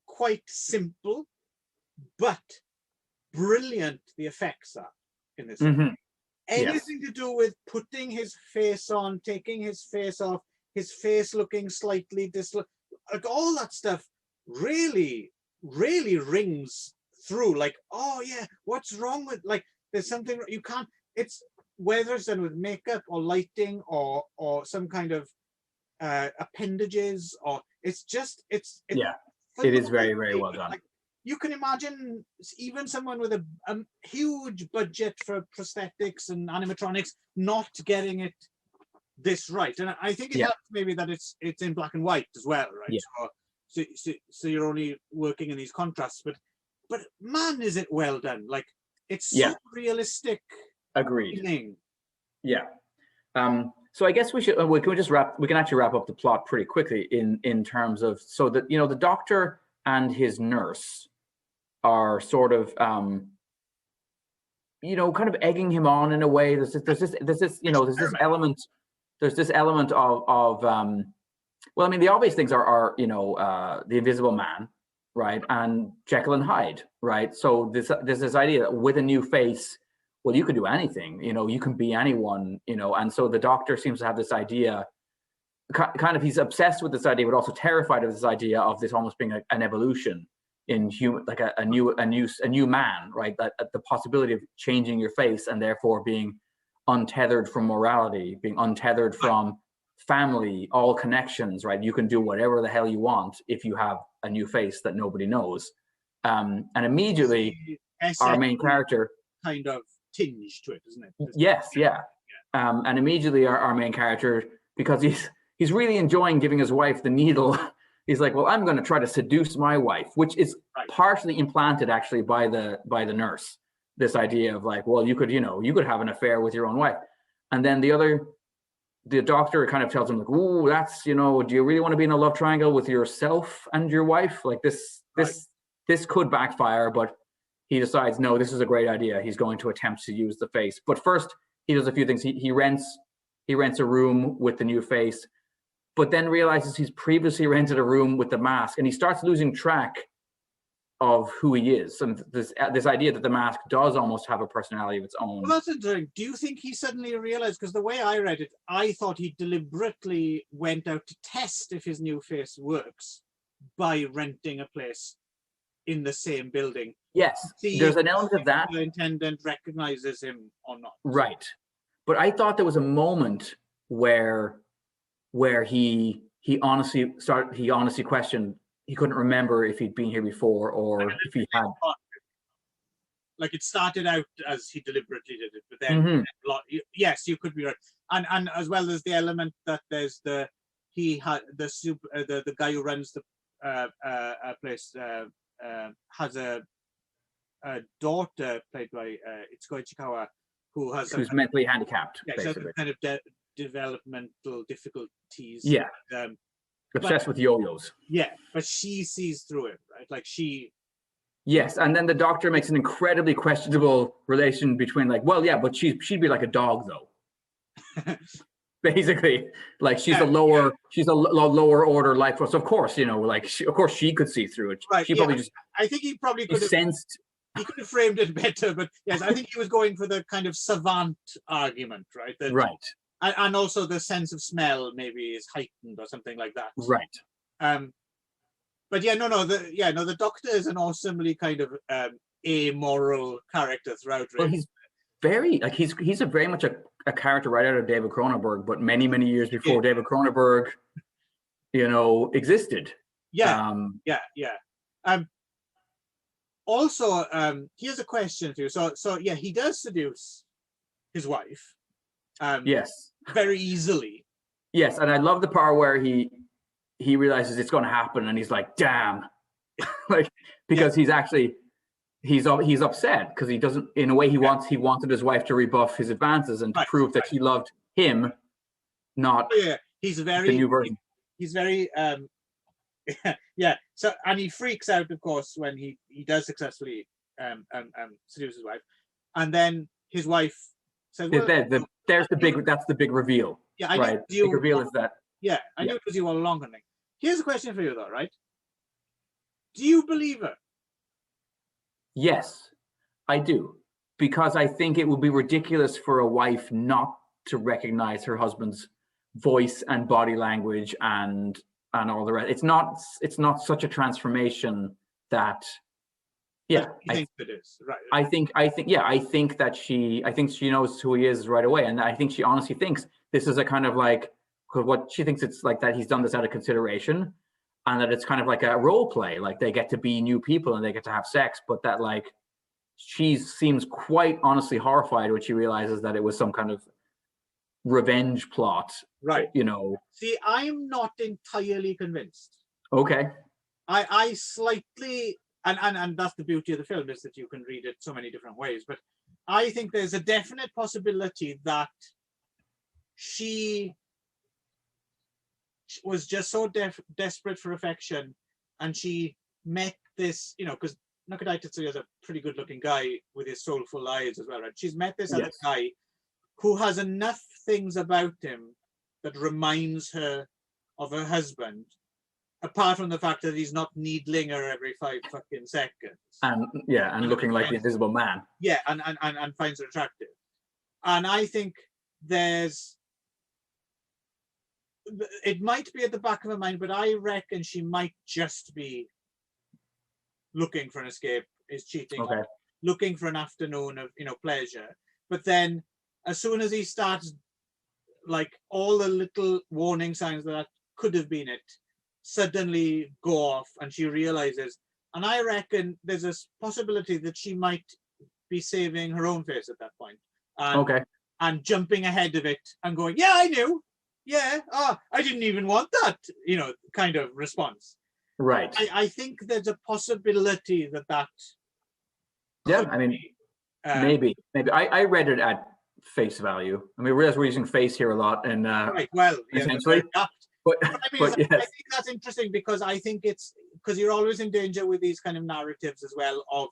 quite simple, but brilliant the effects are in this. Anything to do with putting his face on, taking his face off, his face looking slightly like all that stuff really rings through. Like, oh yeah, what's wrong with, like, there's something you can't, it's whether it's done with makeup or lighting or some kind of appendages, or it is very, very well done. Like, you can imagine even someone with a huge budget for prosthetics and animatronics not getting it this right. And I think it helps maybe that it's in black and white as well, right? Yeah. So you're only working in these contrasts, but man, is it well done. Like, it's so realistic. Agreed. Feeling. Yeah. So I guess we can actually wrap up the plot pretty quickly in terms of, so that, the doctor and his nurse are sort of kind of egging him on in a way. There's this element of well, I mean, the obvious things are the Invisible Man, right, and Jekyll and Hyde, right? So there's this idea that with a new face, well, you can do anything, you can be anyone, and so the doctor seems to have this idea, kind of, he's obsessed with this idea, but also terrified of this idea of this almost being an evolution, in human, like a new man, right? That the possibility of changing your face and therefore being untethered from morality, being untethered from family, all connections, right? You can do whatever the hell you want if you have a new face that nobody knows. And immediately our main character kind of tinge to it, isn't it? Yes, yeah. And immediately our main character, because he's really enjoying giving his wife the needle, he's like, well, I'm going to try to seduce my wife, which is partially implanted actually by the nurse. This idea of like, well, you could have an affair with your own wife. And then the doctor kind of tells him like, oh, that's, do you really want to be in a love triangle with yourself and your wife? Like this could backfire, but he decides, no, this is a great idea. He's going to attempt to use the face. But first, he does a few things. He rents a room with the new face, but then realizes he's previously rented a room with the mask, and he starts losing track of who he is. And this idea that the mask does almost have a personality of its own. Well, that's interesting. Do you think he suddenly realized, because the way I read it, I thought he deliberately went out to test if his new face works by renting a place in the same building. Yes, there's an element of that. The intendant recognizes him or not. Right. But I thought there was a moment where he honestly questioned. He couldn't remember if he'd been here before or if he had. Like it started out as he deliberately did it, but then yes, you could be right. And as well as the element that there's the guy who runs the place has a daughter played by Teshigahara who's mentally handicapped. Yeah, basically. Kind of developmental difficulties. Yeah. Obsessed with yo-yos. Yeah, but she sees through it, right? Like she. Yes, and then the doctor makes an incredibly questionable relation between like, well, yeah, but she'd be like a dog though. Basically, like she's a lower order life force. Of course, of course she could see through it. Right. She probably I think he probably could have sensed. He could have framed it better, but yes, I think he was going for the kind of savant argument, right? Right. And also the sense of smell maybe is heightened or something like that. Right. But yeah, the doctor is an awesomely kind of amoral character throughout. Well, he's very he's a very much a character right out of David Cronenberg, but many years before David Cronenberg, existed. Yeah. Also, here's a question for you. So yeah, he does seduce his wife. Yes. Very easily. Yes, and I love the part where he realizes it's going to happen, and he's like, "Damn!" Like because he's upset because he doesn't. In a way, he wanted his wife to rebuff his advances and to prove that she loved him, not he's very the new version. He's very yeah. So and he freaks out, of course, when he does successfully seduce his wife, and then his wife says, well, that's the big reveal. Yeah, right. The big reveal is that. Yeah, I knew it was you all along. Here's a question for you, though, right? Do you believe her? Yes, I do, because I think it would be ridiculous for a wife not to recognize her husband's voice and body language and all the rest. It's not such a transformation that. Yeah, I think it is right. I think that she knows who he is right away, and I think she honestly thinks this is a kind of like what she thinks it's like that he's done this out of consideration, and that it's kind of like a role play, like they get to be new people and they get to have sex, but that like she seems quite honestly horrified when she realizes that it was some kind of revenge plot, right? See, I'm not entirely convinced. Okay. I slightly. And that's the beauty of the film, is that you can read it so many different ways. But I think there's a definite possibility that she was just so desperate for affection, and she met this, because Nakadai Tetsuya is a pretty good-looking guy with his soulful eyes as well, right? She's met this other guy who has enough things about him that reminds her of her husband, apart from the fact that he's not needling her every 5 fucking seconds. And looking like the Invisible Man. Yeah, and finds her attractive. And I think it might be at the back of her mind, but I reckon she might just be looking for an escape, is cheating, Okay. looking for an afternoon of, pleasure. But then as soon as he starts, like, all the little warning signs that could have been it suddenly go off, and she realizes, and I reckon there's a possibility that she might be saving her own face at that point, and Okay. and jumping ahead of it and going, yeah, I knew, yeah, I didn't even want that, kind of response. Right. I think there's a possibility that Yeah, could I mean, be, maybe. I read it at face value. I mean, we realize we're using face here a lot, and right, well, yeah, essentially. but But I yes. think that's interesting, because I think it's because you're always in danger with these kind of narratives as well of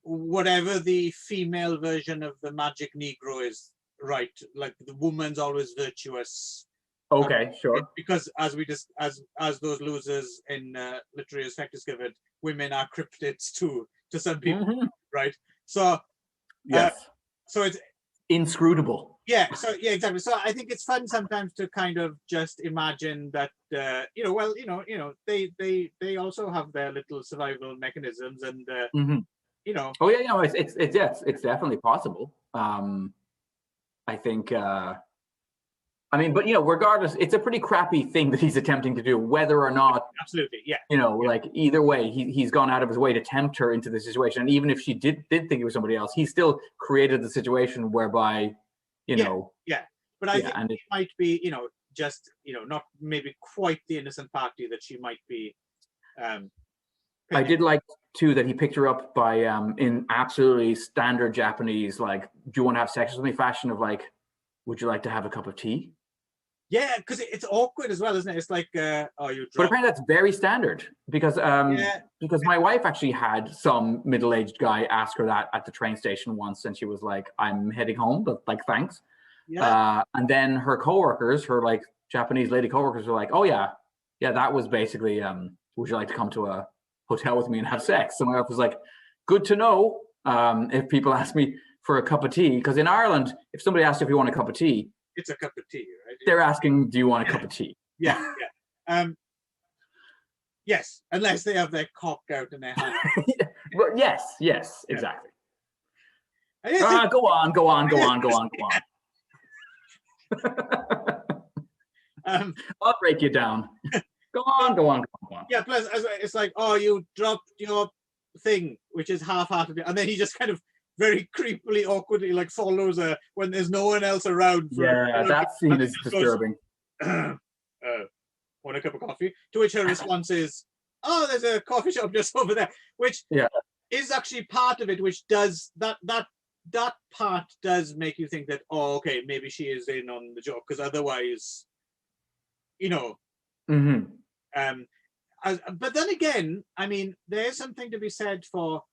whatever the female version of the magic Negro is, right? Like the woman's always virtuous. Okay, sure. Because as we just as those losers in Literary Effect discovered, women are cryptids to some people, right? So Yes. So it's inscrutable. yeah. So yeah, exactly. So I think it's fun sometimes to kind of just imagine that they also have their little survival mechanisms, and Oh yeah, no, it's definitely possible. I think. I mean, but regardless, it's a pretty crappy thing that he's attempting to do, whether or not. Absolutely, yeah. Like either way, he's gone out of his way to tempt her into the situation. And even if she did think it was somebody else, he still created the situation whereby, Yeah. But I think and it might be, just not maybe quite the innocent party that she might be. I did like too that he picked her up by in absolutely standard Japanese, like, do you want to have sex with me fashion of like, would you like to have a cup of tea? Yeah, because it's awkward as well, isn't it? It's like, you But apparently that's very standard, because my wife actually had some middle-aged guy ask her that at the train station once, and she was like, I'm heading home, but like, thanks. Yeah. And then her coworkers, her like Japanese lady coworkers, were like, oh yeah, that was basically, would you like to come to a hotel with me and have sex? And my wife was like, good to know, if people ask me for a cup of tea, because in Ireland, if somebody asks if you want a cup of tea, it's a cup of tea, right? They're asking, do you want a cup of tea? Yeah. Yes, unless they have their cock out in their hand. Well, yes, exactly. Go on. I'll break you down. Go on. Yeah, plus it's like, oh, you dropped your thing, which is half-hearted, and then he just kind of very creepily, awkwardly, like, follows her when there's no one else around. That scene is disturbing. Want a cup of coffee? To which her response is, oh, there's a coffee shop just over there, which is actually part of it, which does that part does make you think that, oh, okay, maybe she is in on the joke, because otherwise, but then again, I mean, there's something to be said for,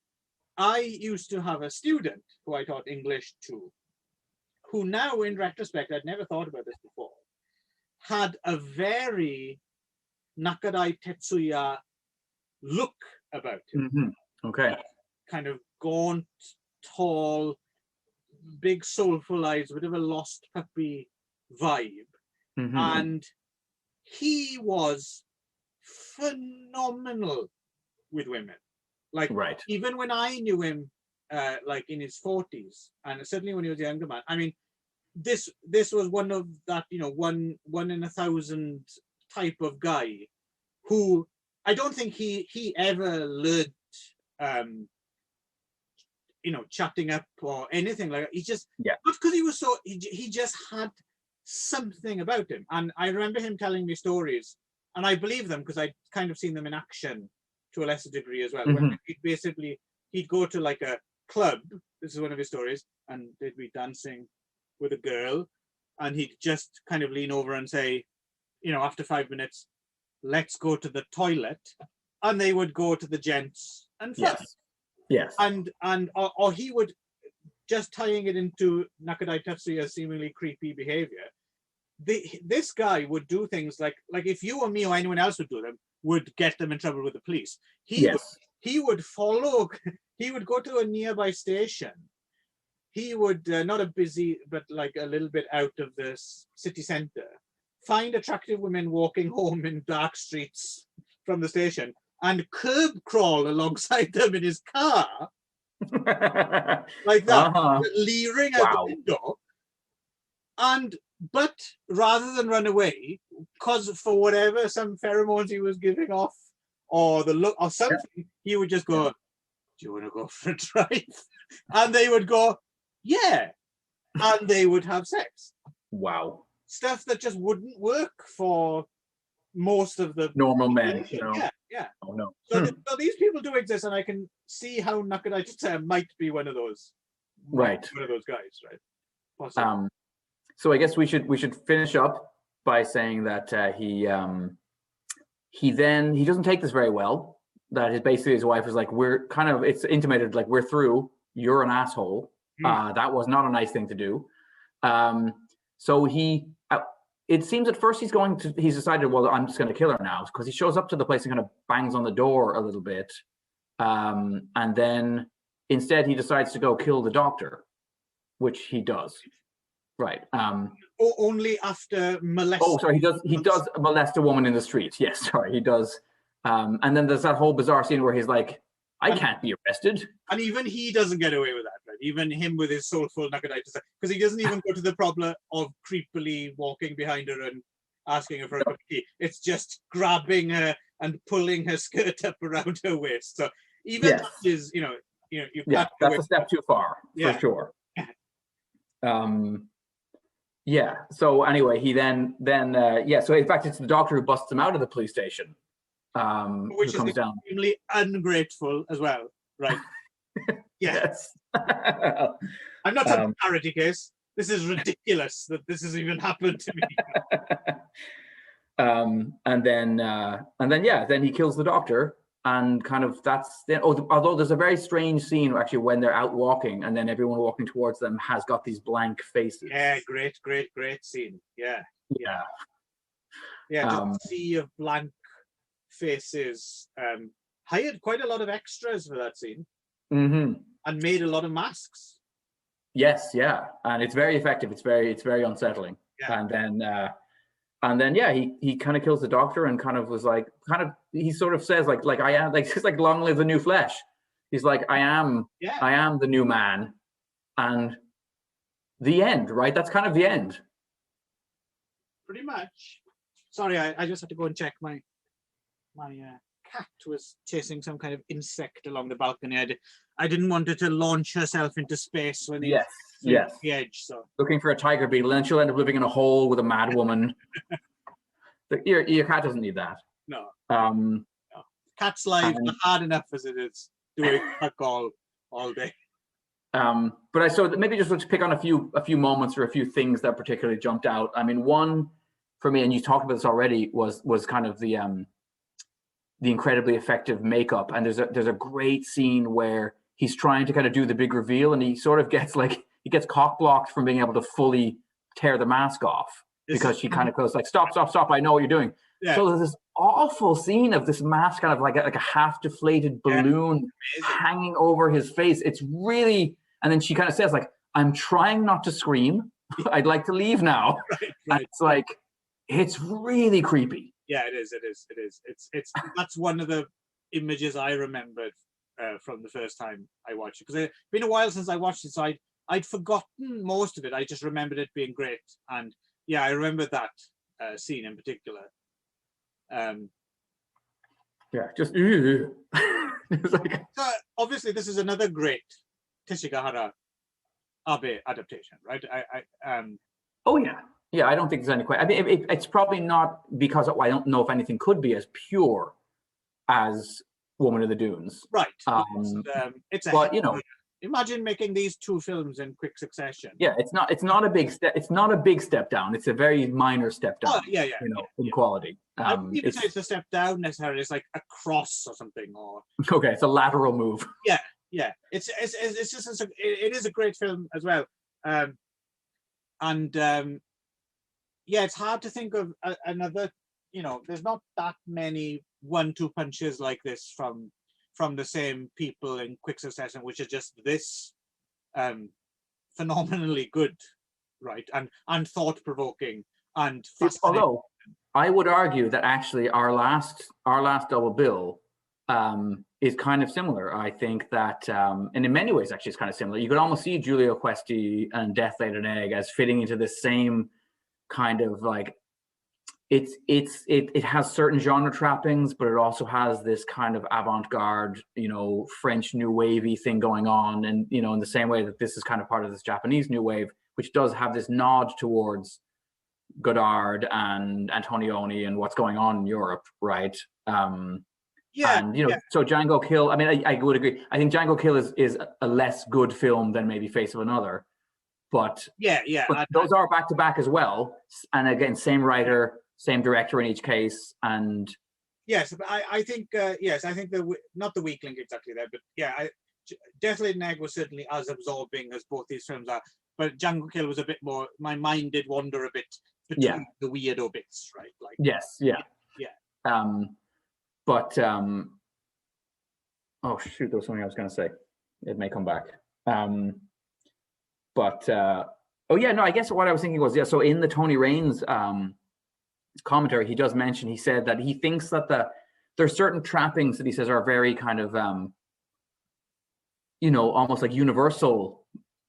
I used to have a student who I taught English to, who now, in retrospect, I'd never thought about this before, had a very Nakarai Tetsuya look about him. Okay. Kind of gaunt, tall, big soulful eyes, a bit of a lost puppy vibe. And he was phenomenal with women. Like, even when I knew him, like in his 40s, and certainly when he was a younger man, I mean, this was one of that, one in 1,000 type of guy who I don't think he ever learned, chatting up or anything like that. He just, because he was so, he just had something about him. And I remember him telling me stories, and I believe them because I'd kind of seen them in action to a lesser degree as well. When he'd go to like a club, this is one of his stories, and they'd be dancing with a girl, and he'd just kind of lean over and say, after 5 minutes, let's go to the toilet, and they would go to the gents and fuck. Yes. And or he would, just tying it into Nakarai Tetsuya's seemingly creepy behavior, this guy would do things like if you or me or anyone else would do them, would get them in trouble with the police. He would follow, he would go to a nearby station. He would, not a busy, but like a little bit out of the city center, find attractive women walking home in dark streets from the station, and curb crawl alongside them in his car, like that, leering out the window. But rather than run away, because for whatever, some pheromones he was giving off, or the look or something, he would just go, "Do you want to go for a drive?" And they would go, "Yeah," and they would have sex. Wow. Stuff that just wouldn't work for most of the normal men. Yeah. Oh no. So these people do exist, and I can see how Nakadai might be one of those. Right. One of those guys, right? Possibly. So I guess we should finish up by saying that he doesn't take this very well. That basically his wife was like, it's intimated like, we're through. You're an asshole. That was not a nice thing to do. So it seems at first he's decided, well, I'm just going to kill her now, because he shows up to the place and kind of bangs on the door a little bit. And then instead he decides to go kill the doctor, which he does. Right. Only after molesting. Oh, sorry. He does molest a woman in the street. Yes, sorry, he does. And then there's that whole bizarre scene where he's like, I can't be arrested. And even he doesn't get away with that, right? Even him with his soulful Nakadai, because he doesn't even go to the problem of creepily walking behind her and asking her for a cup of tea. It's just grabbing her and pulling her skirt up around her waist. So even that is, that's a step too far, for sure. Yeah. So anyway, he then so in fact it's the doctor who busts him out of the police station, which is extremely ungrateful as well, right? Yes. I'm not a parody case. This is ridiculous that this has even happened to me. And then he kills the doctor. And kind of although there's a very strange scene actually when they're out walking and then everyone walking towards them has got these blank faces. Yeah, great scene. Yeah. Just a sea of blank faces. Hired quite a lot of extras for that scene. Mm-hmm. And made a lot of masks. Yes, yeah, and it's very effective. It's very unsettling. Yeah. And then he kind of kills the doctor and he sort of says like I am, like it's like long live the new flesh. He's like, I am the new man, and the end, right? That's kind of the end. Pretty much. Sorry, I just had to go and check my cat was chasing some kind of insect along the balcony. I didn't want her to launch herself into space when he Yes. The edge. So looking for a tiger beetle, and then she'll end up living in a hole with a mad woman. Your cat doesn't need that. No. Cat's life is hard enough as it is doing fuck all day. But I maybe just want to pick on a few moments or a few things that particularly jumped out. I mean, one for me, and you talked about this already, was kind of the incredibly effective makeup. And there's a great scene where he's trying to kind of do the big reveal, and he sort of gets cock blocked from being able to fully tear the mask off because she kind of goes like, stop, I know what you're doing. Yeah. So there's this awful scene of this mask kind of like a half deflated balloon hanging over his face. It's really, and then she kind of says like, I'm trying not to scream. I'd like to leave now. Right. And it's like, it's really creepy. Yeah, it is. It's that's one of the images I remembered from the first time I watched it, because it's been a while since I watched it, so I'd forgotten most of it. I just remembered it being great, and I remember that scene in particular. Just it's like... So obviously this is another great Teshigahara Abe adaptation, right? Oh yeah, I don't think there's any question. I mean, it's probably not, because I don't know if anything could be as pure as Woman of the Dunes. Right. But imagine making these two films in quick succession. Yeah, it's not a big step. It's not a big step down. It's a very minor step down. Oh, yeah. In quality. I wouldn't even say it's a step down necessarily. It's like a cross or something. Or okay, it's a lateral move. Yeah. It is a great film as well. It's hard to think of another. There's not that many 1-2 punches like this from the same people in quick succession, which is just this phenomenally good, right, and thought-provoking and fascinating. Although I would argue that actually our last double bill is kind of similar. I think that, and in many ways, actually, it's kind of similar. You could almost see Giulio Questi and Death Laid an Egg as fitting into the same kind of like, it has certain genre trappings, but it also has this kind of avant-garde, you know, French new wavy thing going on, and you know, in the same way that this is kind of part of this Japanese new wave, which does have this nod towards Godard and Antonioni and what's going on in Europe, right? Yeah, and you know, so Django Kill. I mean, I would agree. I think Django Kill is a less good film than maybe Face of Another, but but those are back to back as well. And again, same writer, same director in each case, and yes, I think yes, I think not the weak link exactly there, but yeah, Death Laid an Egg was certainly as absorbing as both these films are, but Django Kill was a bit more. My mind did wander a bit between the weirdo bits, right? Like but oh shoot, there was something I was going to say. It may come back. But oh yeah, no, I guess what I was thinking was, yeah, so in the Tony Raines commentary, he does mention, he said that he thinks that there's certain trappings that he says are very kind of you know, almost like universal,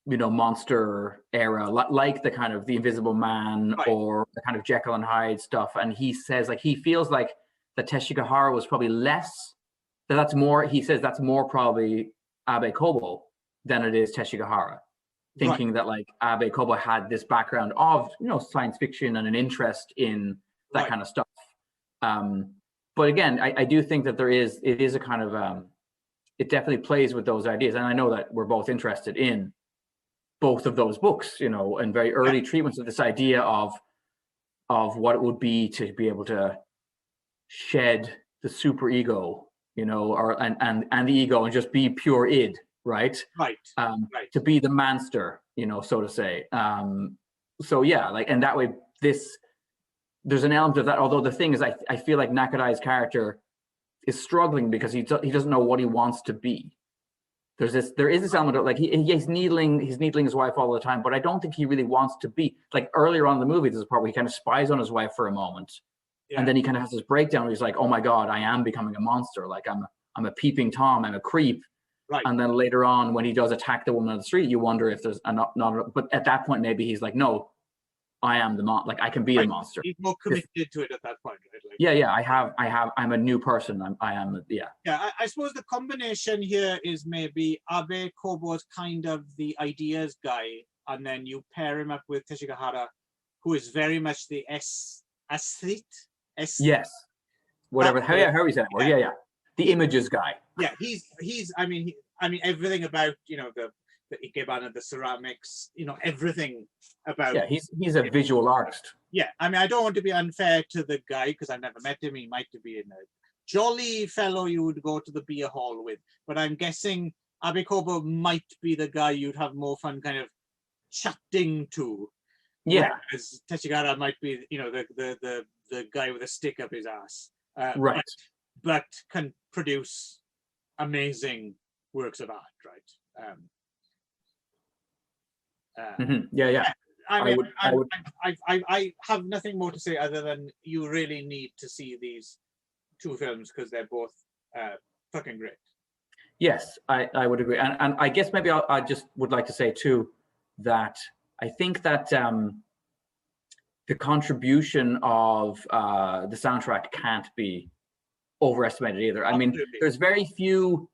you know, monster era, like the kind of the Invisible Man or the kind of Jekyll and Hyde stuff. And he says like he feels like the Teshigahara was probably less, that's more, he says that's more probably Abe Kobo than it is Teshigahara, thinking that like Abe Kobo had this background of, you know, science fiction and an interest in that kind of stuff. But again, I do think that it is a kind of, it definitely plays with those ideas. And I know that we're both interested in both of those books, you know, and very early treatments of this idea of what it would be to be able to shed the super ego, you know, or and the ego and just be pure id, right? To be the manster, you know, so to say. So yeah, like, and that way there's an element of that, although the thing is, I feel like Nakadai's character is struggling because he doesn't know what he wants to be. There is this element of like he's needling his wife all the time, but I don't think he really wants to be, like earlier on in the movie, there's a part where he kind of spies on his wife for a moment. And then he kind of has this breakdown where he's like, oh my God, I am becoming a monster. Like I'm a peeping Tom, I'm a creep. And then later on, when he does attack the woman on the street, you wonder if there's but at that point, maybe he's like, no, I am like I can be a monster. He's more committed to it at that point, right? Like, I'm a new person. I suppose the combination here is maybe Abe Kobo's kind of the ideas guy, and then you pair him up with Teshigahara, who is very much the aesthete. Yes. Whatever. How is that word? Yeah. The images guy. Yeah, he's. I mean, everything about, you know, the ikebana, the ceramics, you know, everything about. Yeah, he's a visual artist. Yeah, I mean, I don't want to be unfair to the guy because I've never met him. He might be a jolly fellow you would go to the beer hall with, but I'm guessing Abe Kobo might be the guy you'd have more fun kind of chatting to. Yeah, as Teshigahara might be, you know, the guy with a stick up his ass. But can produce amazing works of art, right? I have nothing more to say other than you really need to see these two films because they're both fucking great. Yes, I would agree. And I guess maybe I just would like to say too that I think that the contribution of the soundtrack can't be overestimated either. I mean, there's very few.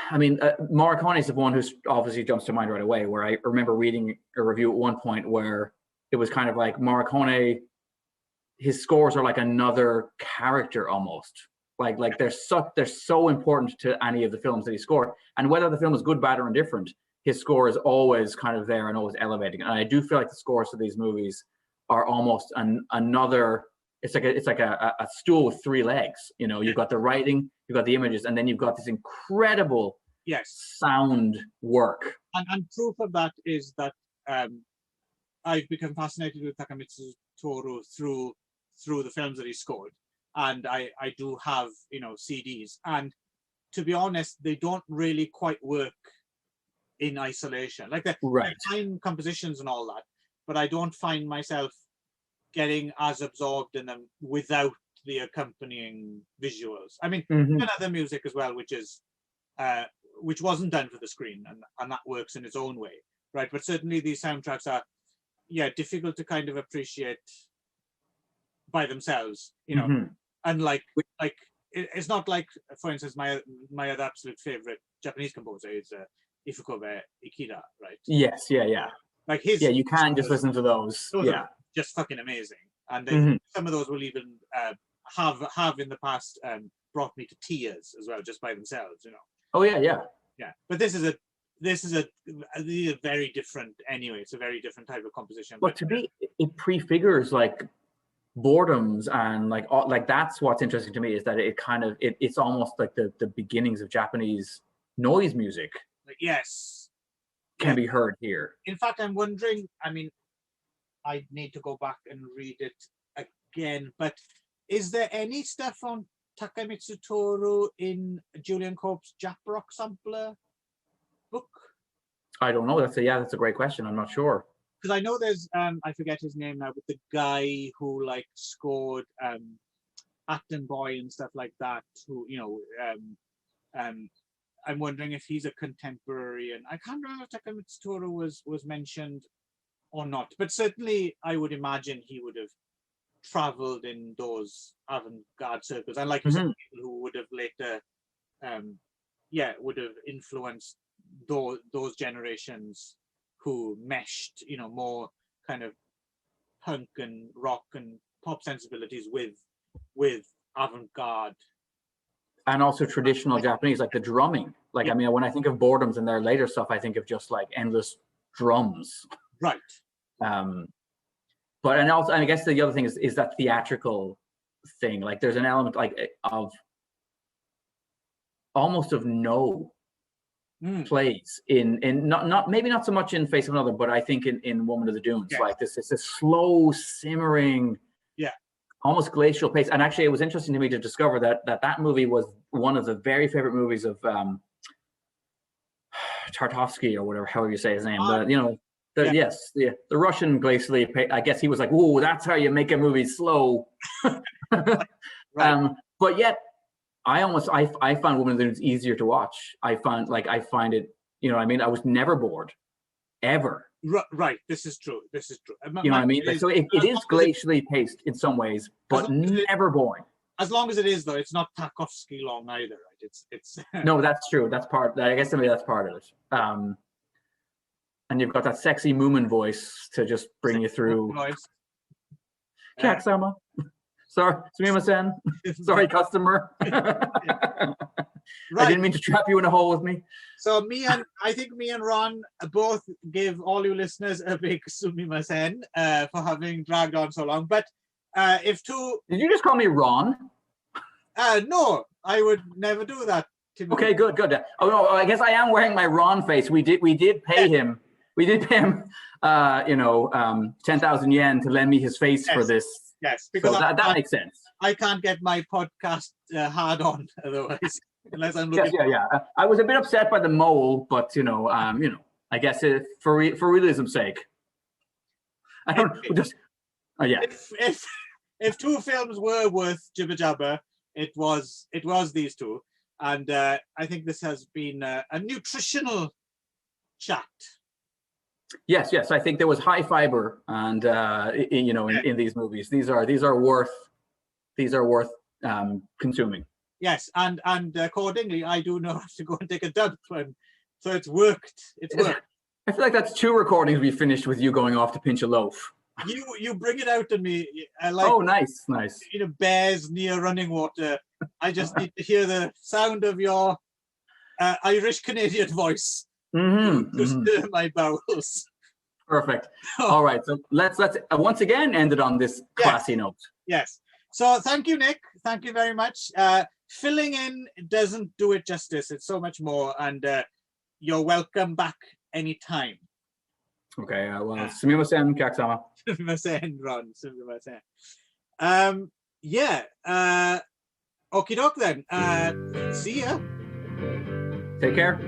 I mean, Morricone is the one who obviously jumps to mind right away, where I remember reading a review at one point where it was kind of like Morricone, his scores are like another character almost. Like they're so important to any of the films that he scored. And whether the film is good, bad, or indifferent, his score is always kind of there and always elevating. And I do feel like the scores of these movies are almost another. It's like a stool with three legs. You know, you've got the writing, you've got the images, and then you've got this incredible sound work. And proof of that is that I've become fascinated with Takamitsu Toru through the films that he scored, and I do have, you know, CDs. And to be honest, they don't really quite work in isolation. Like they're fine compositions and all that, but I don't find myself getting as absorbed in them without the accompanying visuals. I mean, Mhm. another music as well, which wasn't done for the screen, and that works in its own way, right? But certainly these soundtracks are, difficult to kind of appreciate by themselves, Mhm. and it's not like, for instance, my other absolute favorite Japanese composer is Ifukube Ikeda, right? Yes, yeah. Like his Yeah, you can just scores, listen to those. those Yeah. are just fucking amazing, and Mhm. some of those will even have in the past brought me to tears as well, just by themselves, Oh yeah. But these are very different anyway. It's a very different type of composition. But to me, it prefigures like boredoms and like that's what's interesting to me, is that it kind of it's almost like the beginnings of Japanese noise music yes, can be heard here. In fact, I'm wondering, I mean, I need to go back and read it again, but is there any stuff on Takemitsu Toru in Julian Cope's Jap Rock Sampler book? I don't know. That's a great question. I'm not sure. Because I know there's I forget his name now, but the guy who like scored Acton Boy and stuff like that, who I'm wondering if he's a contemporary, and I can't remember if Takemitsu Toru was mentioned or not, but certainly I would imagine he would have traveled in those avant-garde circles, and like you said, people who would have later would have influenced those generations who meshed, more kind of punk and rock and pop sensibilities with avant-garde. And also traditional Japanese, like the drumming. Like, I mean, when I think of boredoms and their later stuff, I think of just like endless drums. Right. But and I guess the other thing is that theatrical thing. Like there's an element like of almost of no plays in not maybe not so much in Face of Another, but I think in Woman of the Dunes. Yes. Like this, it's a slow simmering, almost glacial pace. And actually, it was interesting to me to discover that movie was one of the very favorite movies of Tarkovsky or whatever, however you say his name. The Russian glacially. I guess he was like, "Ooh, that's how you make a movie slow." Right. But yet, I found Woman of the Dunes easier to watch. I find it. I mean, I was never bored, ever. Right. This is true. You know what I mean? Like, so it is glacially paced in some ways, but never boring. As long as it is, though, it's not Tarkovsky long either, right? It's. No, that's true. That's part. I guess maybe that's part of it. And you've got that sexy Moomin voice to just bring you through. Kaksama. Sorry, sumimasen. Sorry, customer. Right. I didn't mean to trap you in a hole with me. So I think me and Ron both give all you listeners a big sumimasen for having dragged on so long. But if two... Did you just call me Ron? No, I would never do that. Okay, good. Oh no, I guess I am wearing my Ron face. We did pay him. We did pay him 10,000 yen to lend me his face for this. Yes, because so that makes sense. I can't get my podcast hard on otherwise, unless I'm looking. Yeah. I was a bit upset by the mole, but I guess for realism's sake, I don't just. If two films were worth jibber jabber, it was these two, and I think this has been a nutritional chat. Yes. I think there was high fiber, and in these movies, these are worth consuming. Yes, and accordingly, I do not have to go and take a dump, so it's worked. It's worked. I feel like that's 2 recordings we finished with you going off to pinch a loaf. You bring it out to me. Oh, nice. Bears near running water. I just need to hear the sound of your Irish Canadian voice. To stir my bowels. Perfect. All right, so let's once again end it on this classy note. Yes. So thank you, Nick. Thank you very much. Filling in doesn't do it justice. It's so much more, and you're welcome back anytime. Okay. Well, sumimasen, kaksama. Sumimasen, Ron. Sumimasen. Okie doke then. See ya. Take care.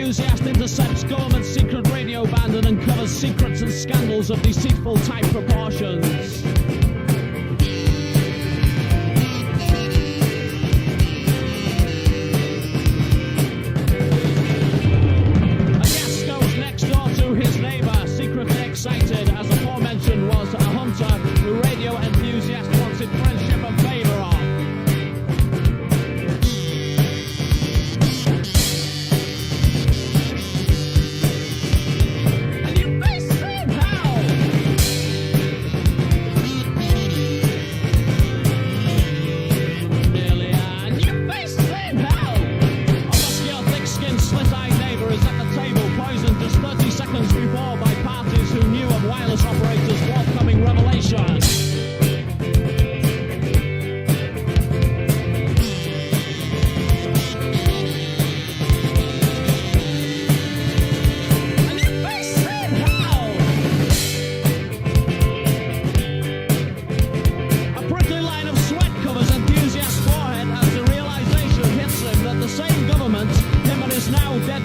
enthusiast intercepts government secret radio band and uncovers secrets and scandals of deceitful type proportions. A guest goes next door to his neighbour, secretly excited, as aforementioned was a hunter who radio enthusiast wanted friendship and favour of. Before by parties who knew of wireless operators' forthcoming revelation. And you face it how? A prickly line of sweat covers enthusiast's forehead as the realization hits him that the same government, him and his now dead